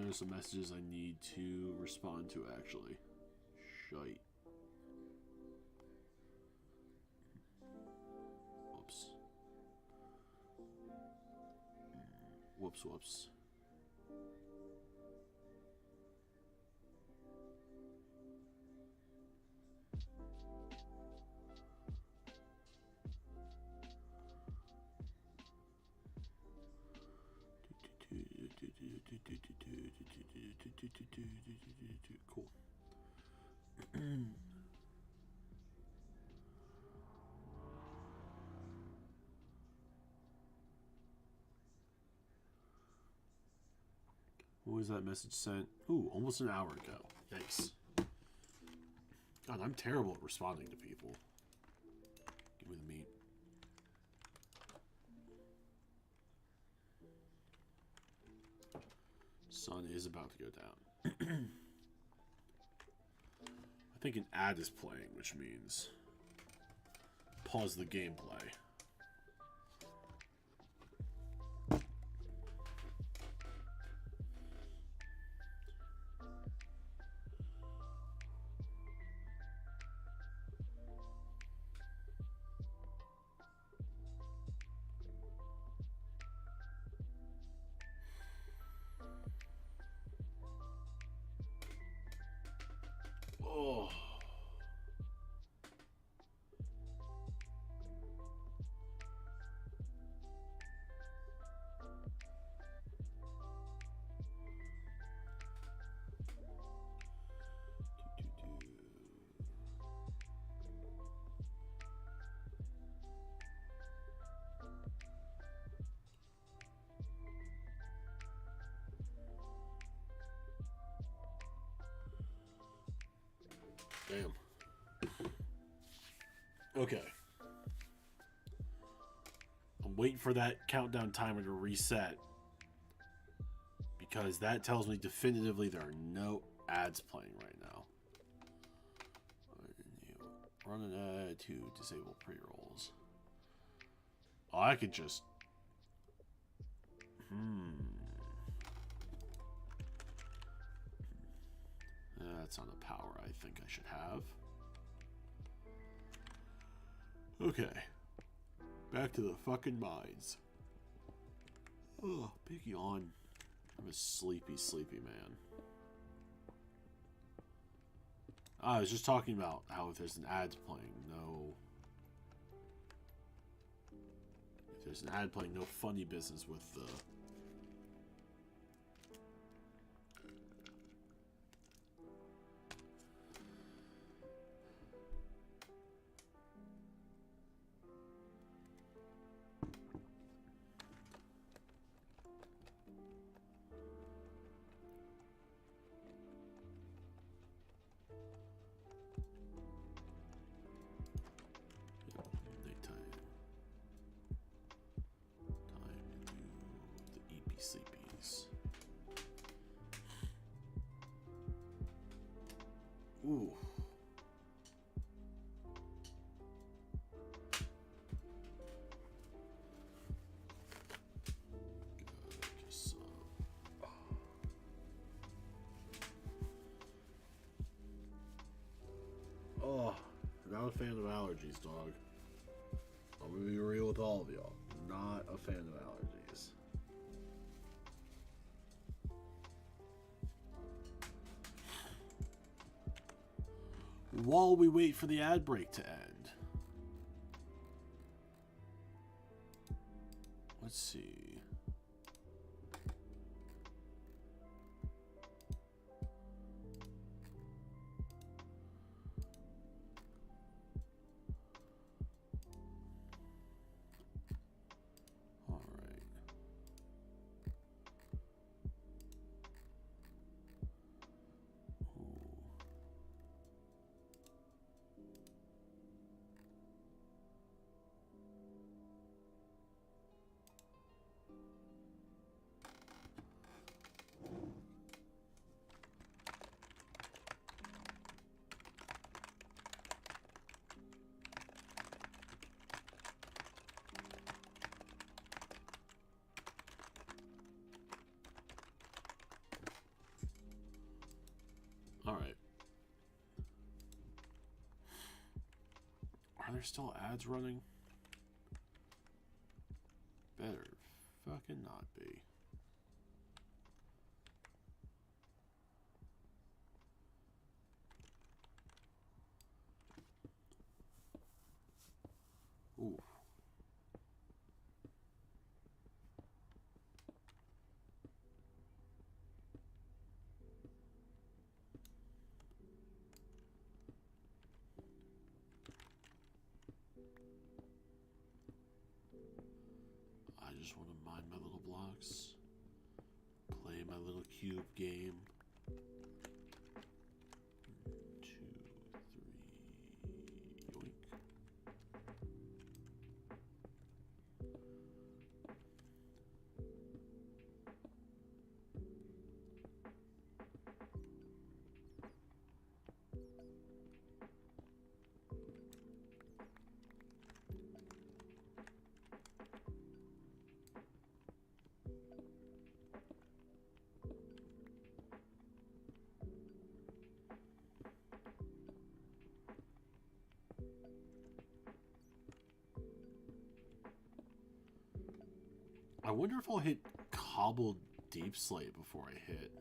Speaker 1: There's some messages I need to respond to, actually. Shite. Whoops. Whoops, whoops. Cool. What was that message sent? Ooh, almost an hour ago. Yikes. God, I'm terrible at responding to people. Give me the meat. Sun is about to go down. I think an ad is playing, which means pause the gameplay. Oh. Damn. Okay. I'm waiting for that countdown timer to reset, because that tells me definitively there are no ads playing right now. Run an ad to disable pre-rolls. Oh, I could just... That's not a power I think I should have. Okay. Back to the fucking mines. Oh, big yawn. I'm a sleepy, sleepy man. I was just talking about how if there's an ad playing, if there's an ad playing, no funny business with the... sleepies. Ooh. Just, oh, not a fan of allergies, dog. I'm gonna be real with all of y'all. Not a fan of allergies. While we wait for the ad break to end, let's see. All right. All right. Are there still ads running? Better fucking not be. Ooh. I just want to mine my little blocks, play my little cube game. 1, 2, 3, yoink. I wonder if I'll hit cobbled deep slate before I hit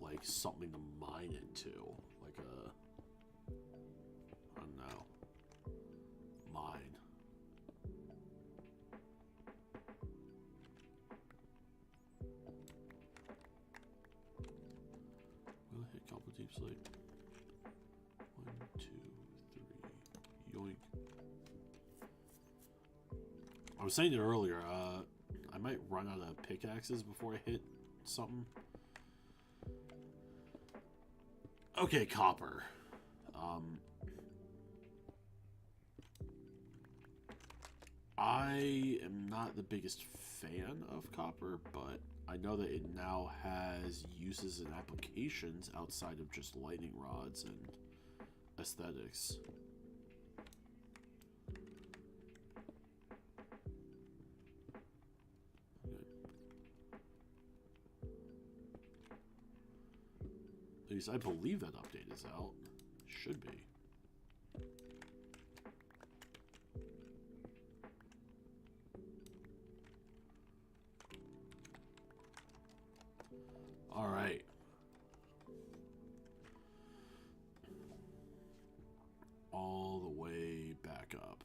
Speaker 1: like something to mine into, like a, I don't know, mine. Will it hit cobbled deep slate? 1, 2, 3, yoink. I was saying it earlier, I might run out of pickaxes before I hit something. Okay, copper. I am not the biggest fan of copper, but I know that it now has uses and applications outside of just lightning rods and aesthetics. At least I believe that update is out. Should be. All right. All the way back up.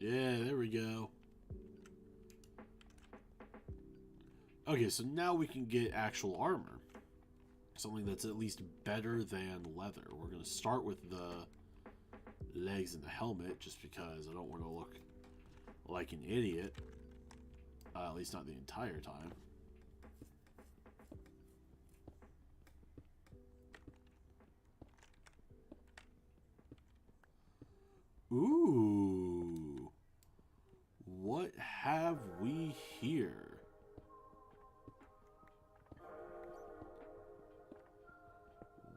Speaker 1: Yeah, there we go. Okay, so now we can get actual armor. Something that's at least better than leather. We're going to start with the legs and the helmet, just because I don't want to look like an idiot. At least not the entire time. Ooh. What have we here?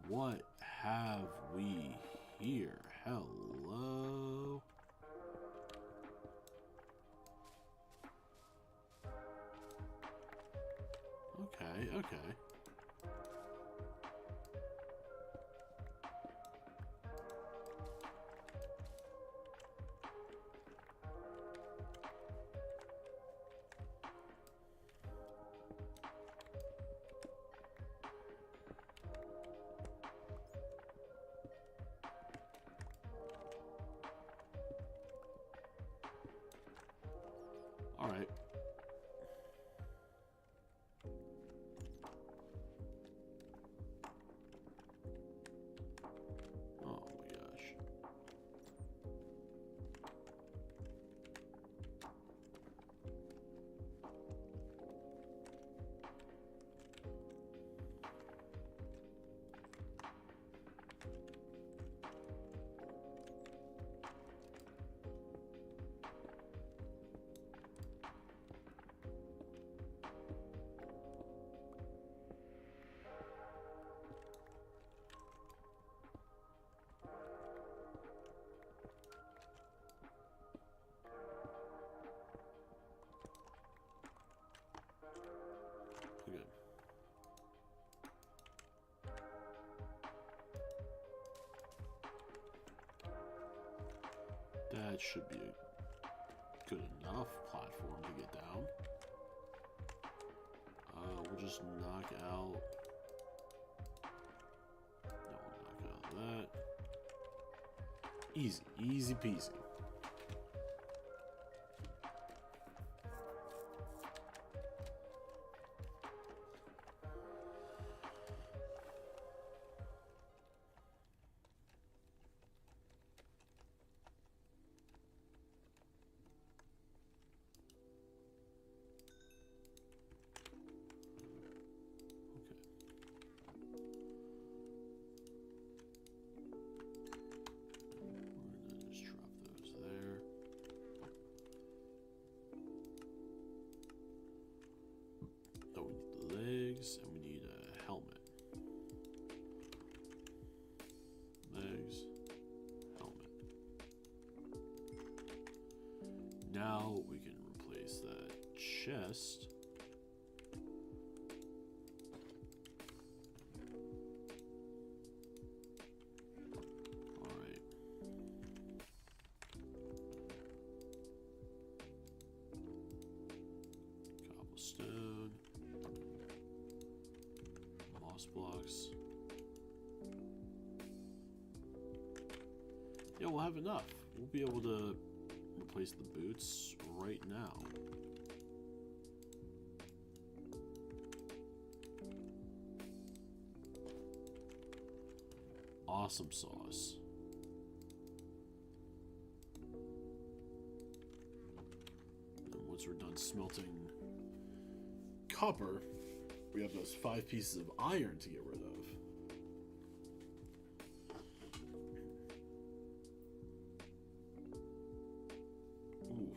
Speaker 1: What have we here? Hello? Okay, okay. All right. Oh my gosh. Good. That should be a good enough platform to get down. We'll just knock out... No, we'll knock out that. Easy, easy peasy. And we need a helmet. Legs, helmet. Now we can replace that chest. Alright. Cobblestone. Blocks. Yeah, we'll have enough. We'll be able to replace the boots right now. Awesome sauce. And once we're done smelting copper, we have those 5 pieces of iron to get rid of. Ooh.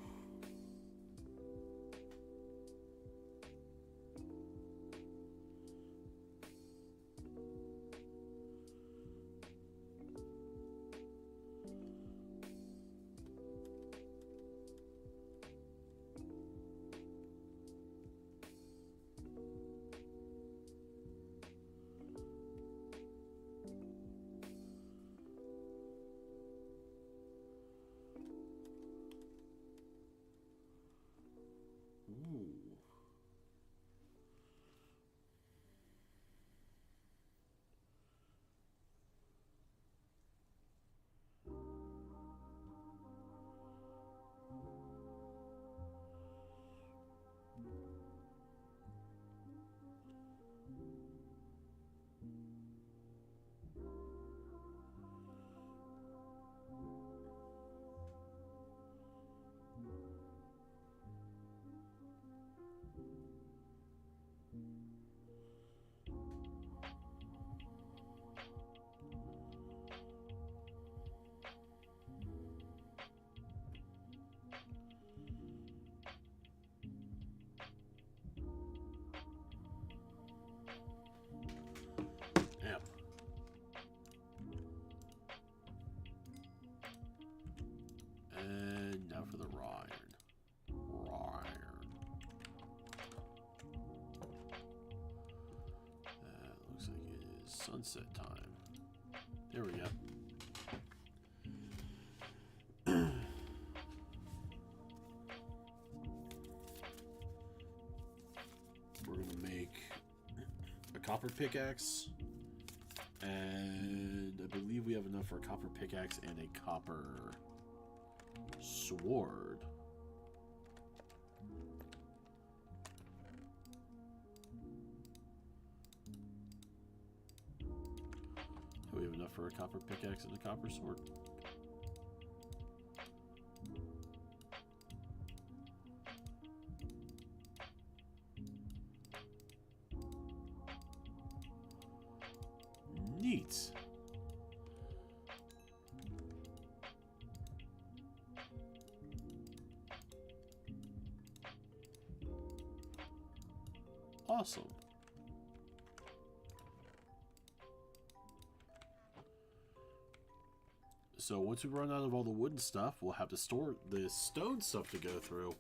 Speaker 1: Ooh. Damn. And now for the raw iron. Raw iron. Looks like it is sunset time. There we go. We're gonna make a copper pickaxe, and I believe we have enough for a copper pickaxe and a copper sword. We have enough for a copper pickaxe and a copper sword. Neat. Awesome. So once we run out of all the wooden stuff, we'll have to store the stone stuff to go through.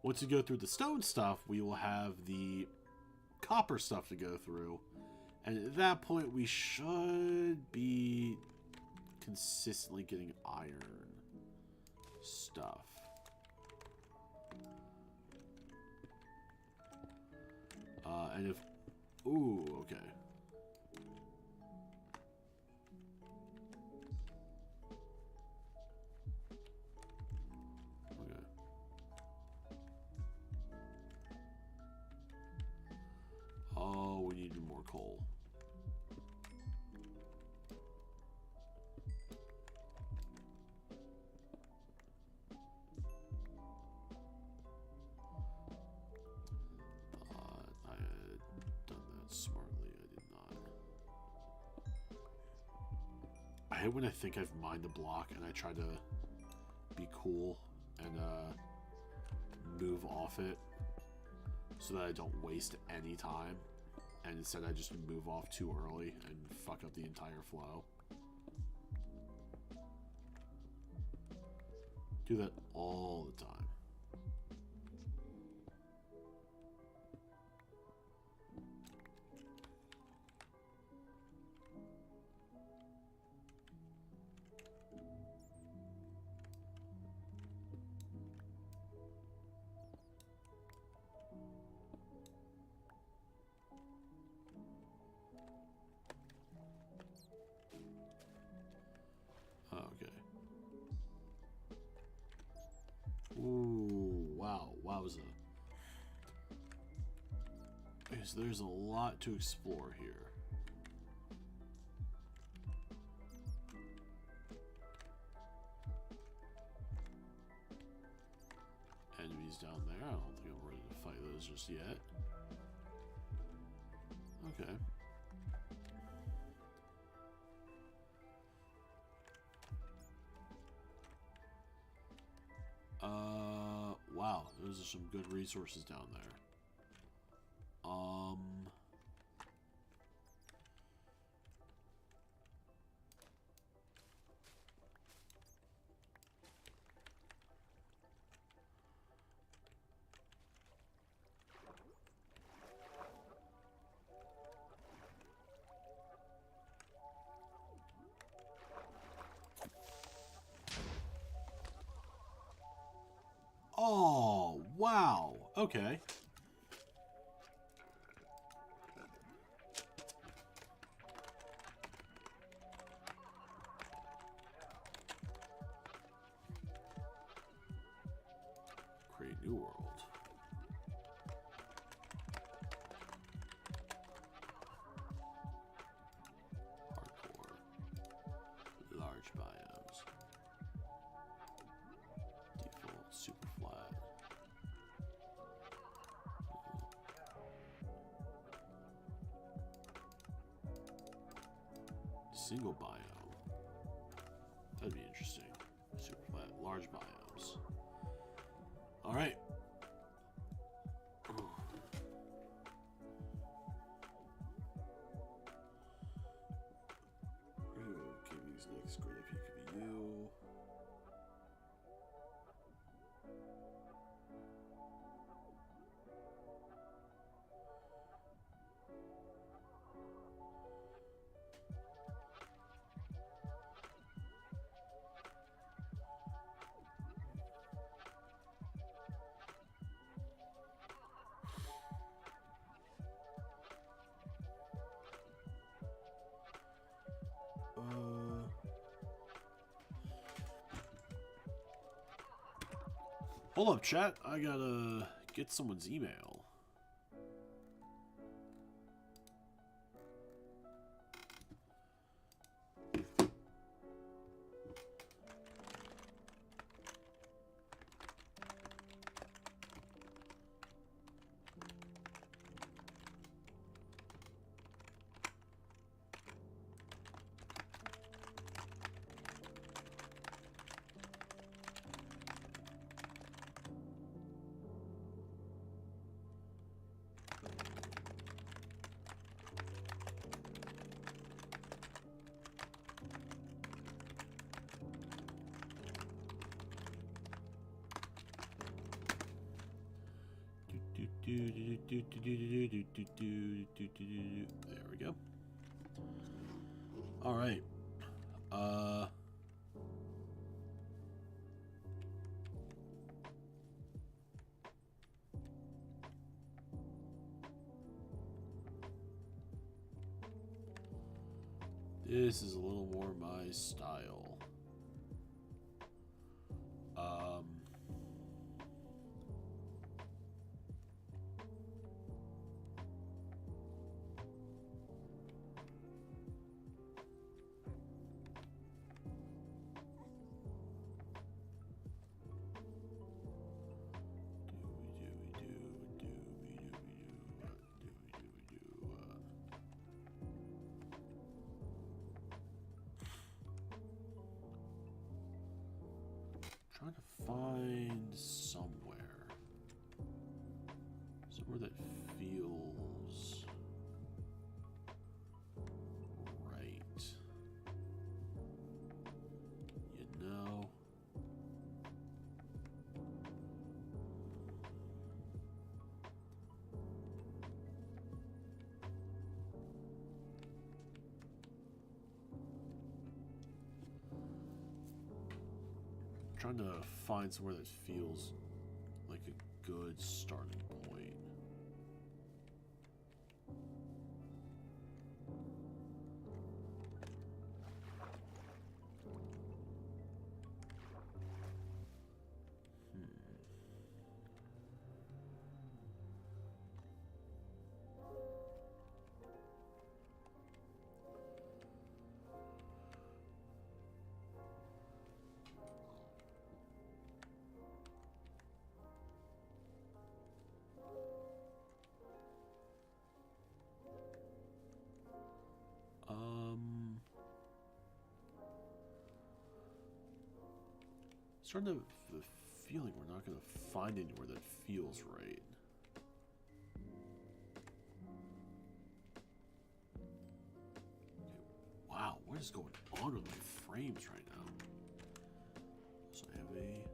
Speaker 1: Once we go through the stone stuff, we will have the copper stuff to go through. And at that point, we should be consistently getting iron stuff. And if... Ooh, okay. Okay. Oh, we need more coal. I had done that smartly. I did not. I hate when I think I've mined a block and I try to be cool and move off it so that I don't waste any time, and instead I just move off too early and fuck up the entire flow. Do that all the time. Okay. Okay, so there's a lot to explore here. Enemies down there. I don't think I'm ready to fight those just yet. Okay. Wow, those are some good resources down there. Oh, wow. Okay. Create new world. Hardcore. Large biomes. Default super flat. Single biome. That'd be interesting. Super flat, large biomes. All right. Okay, these next great if you could be you. Hold up, chat. I gotta get someone's email. There we go. All right. This is a little more my style. Trying to find somewhere that feels right. You know? Trying to find somewhere that feels like a good starting point. Starting to have the feeling we're not going to find anywhere that feels right. Wow, what is going on with my frames right now? So I have a...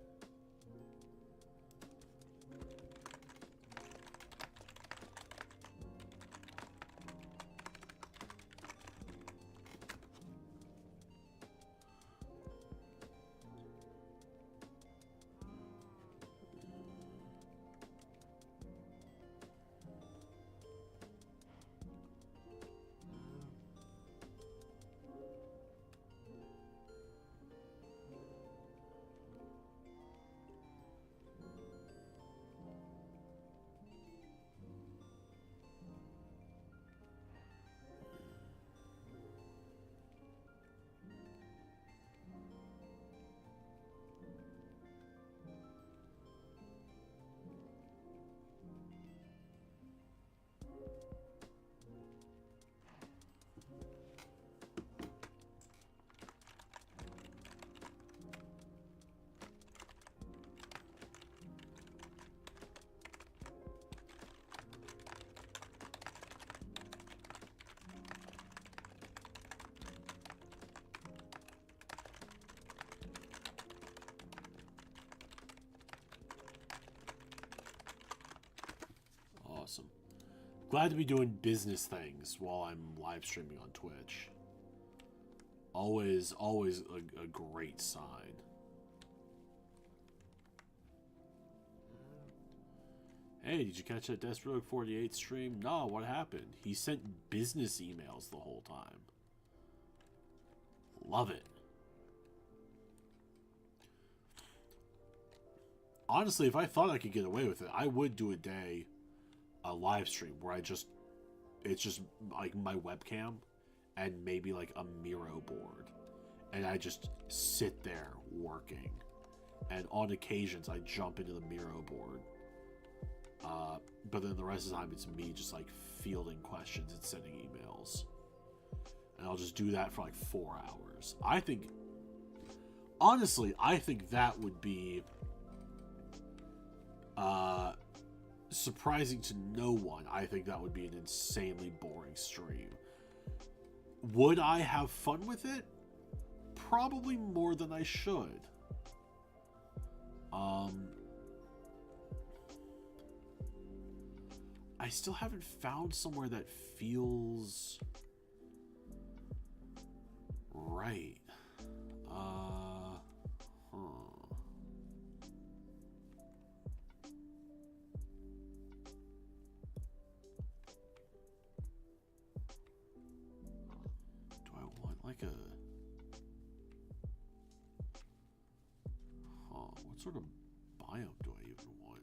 Speaker 1: Awesome. Glad to be doing business things while I'm live streaming on Twitch. Always a great sign. Hey, did you catch that Destroy 48 stream? No, what happened? He sent business emails the whole time. Love it. Honestly, if I thought I could get away with it, I would do a live stream where it's just like my webcam and maybe like a Miro board, and I just sit there working, and on occasions I jump into the Miro board, but then the rest of the time it's me just like fielding questions and sending emails, and I'll just do that for like 4 hours. Honestly, I think that would be surprising to no one. I think that would be an insanely boring stream. Would I have fun with it? Probably more than I should. I still haven't found somewhere that feels right. Like a... what sort of biome do I even want?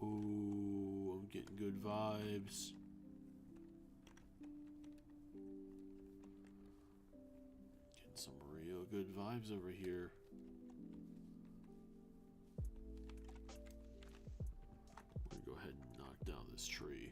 Speaker 1: Ooh, I'm getting good vibes. Getting some real good vibes over here. We're gonna go ahead and knock down this tree.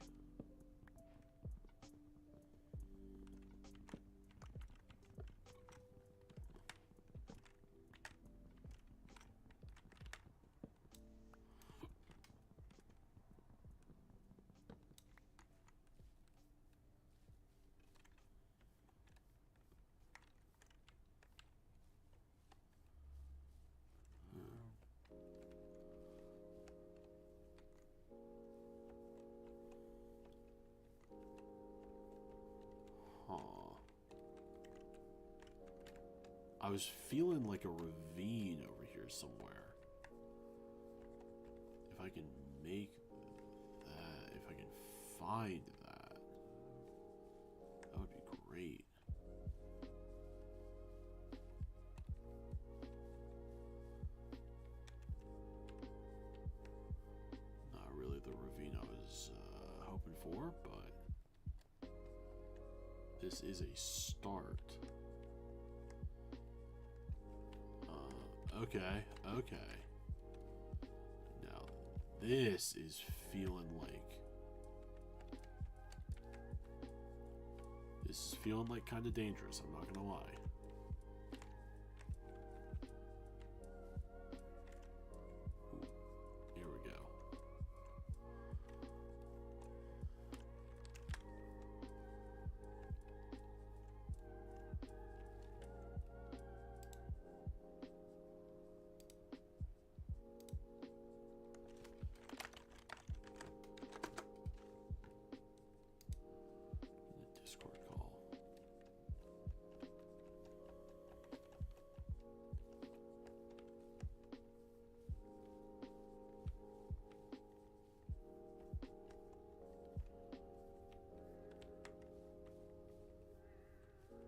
Speaker 1: I was feeling like a ravine over here somewhere. If I can make that, if I can find that. great. Not really the ravine I was hoping for, but this is a start. Okay, okay. Now, this is feeling like... This is feeling like kind of dangerous, I'm not gonna lie. Ooh, here we go. Discord call.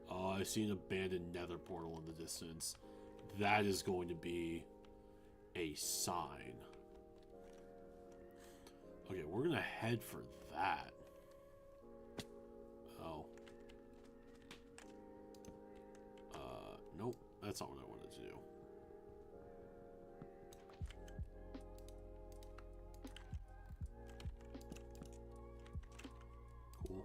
Speaker 1: Oh, I see an abandoned nether portal in the distance. That is going to be a sign. Okay, we're gonna head for that. Oh. Nope, that's not what I wanted to do. Cool.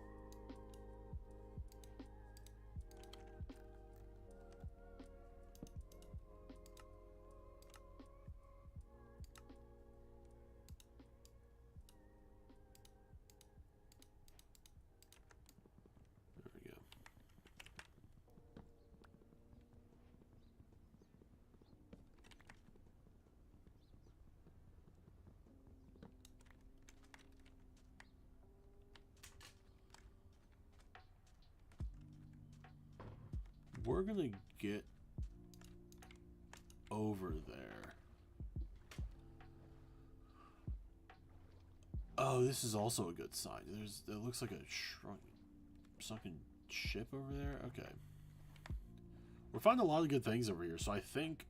Speaker 1: There we go. We're gonna get over there. Oh, this is also a good sign. It looks like a sunken ship over there. Okay. We're finding a lot of good things over here, so I think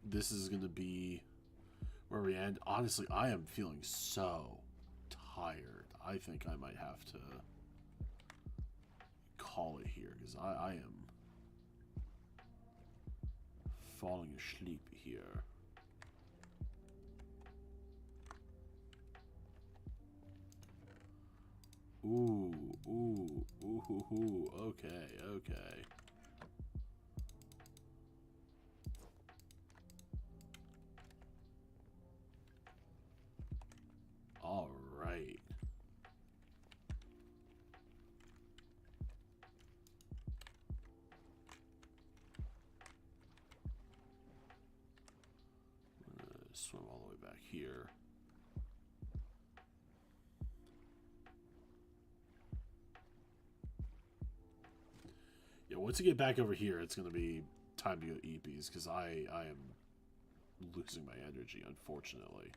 Speaker 1: this is gonna be where we end. Honestly, I am feeling so tired. I think I might have to call it here, because I am falling asleep here. Ooh, ooh, ooh, ooh, ooh. Okay, okay. All right. I'm gonna swim all the way back here. Yeah, once you get back over here, it's gonna be time to go EPs, because I am losing my energy, unfortunately.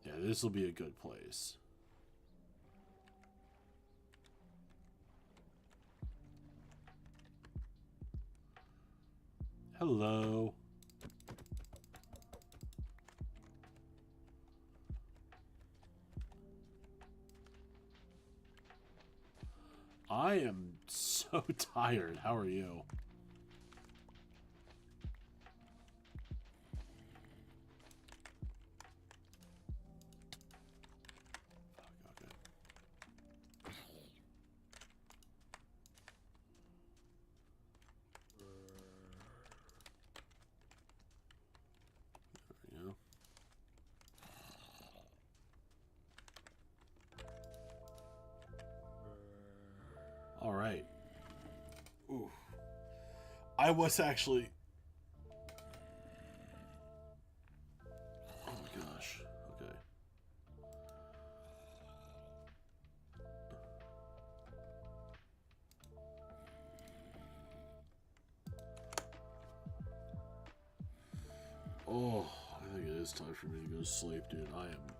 Speaker 1: Yeah, this will be a good place. Hello. I am so tired. How are you? All right. Ooh. I was actually... Oh my gosh. Okay. Oh, I think it is time for me to go to sleep, dude. I am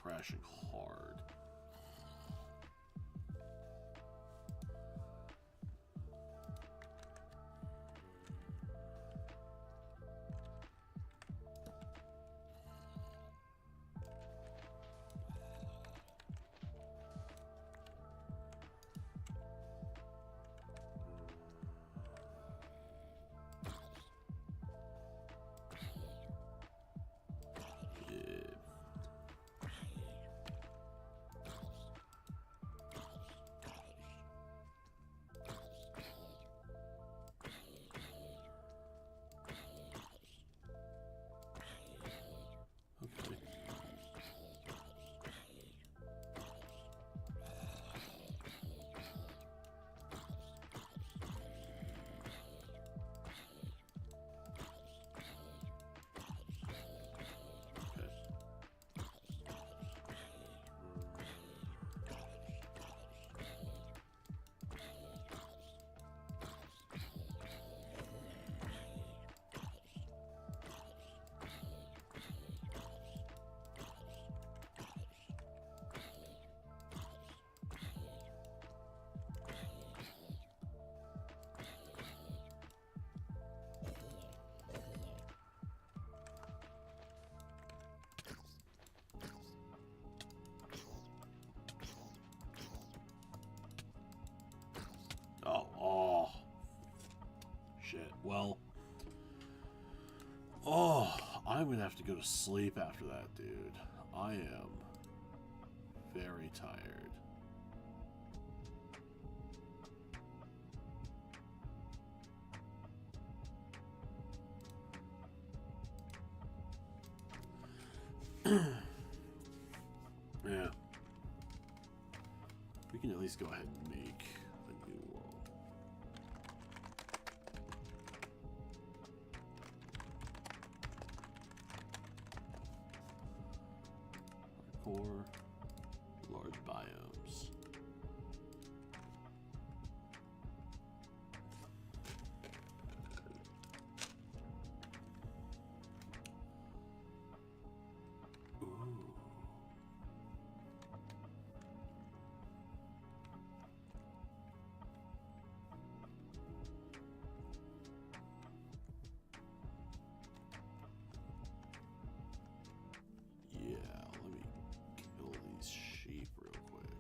Speaker 1: crashing hard. Oh, shit. Well, I'm gonna have to go to sleep after that, dude. I am very tired. Yeah. We can at least go ahead and make a new wall. Core, large biomes. Ooh. Yeah, let me kill these sheep real quick.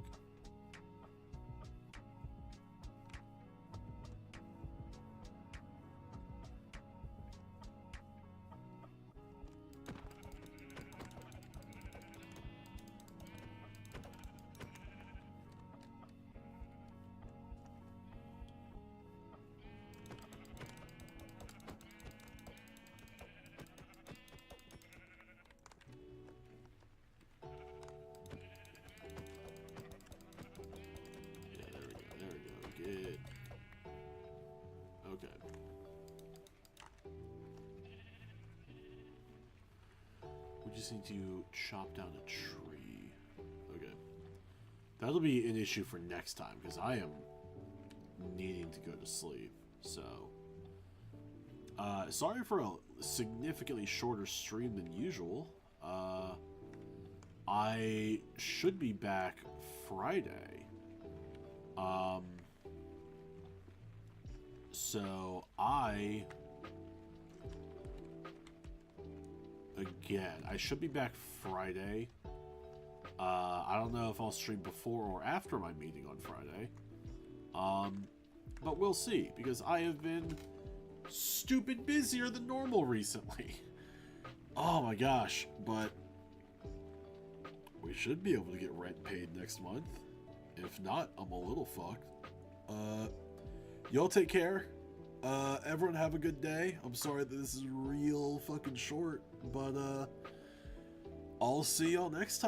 Speaker 1: Yeah, there we go. Good. Okay. We just need to chop down a tree. Okay. That'll be an issue for next time, because I am needing to go to sleep. So, sorry for a significantly shorter stream than usual. I should be back Friday. So I should be back Friday. I don't know if I'll stream before or after my meeting on Friday. But we'll see, because I have been stupid busier than normal recently. Oh my gosh, but we should be able to get rent paid next month. If not, I'm a little fucked. Y'all take care. Everyone have a good day. I'm sorry that this is real fucking short, but I'll see y'all next time.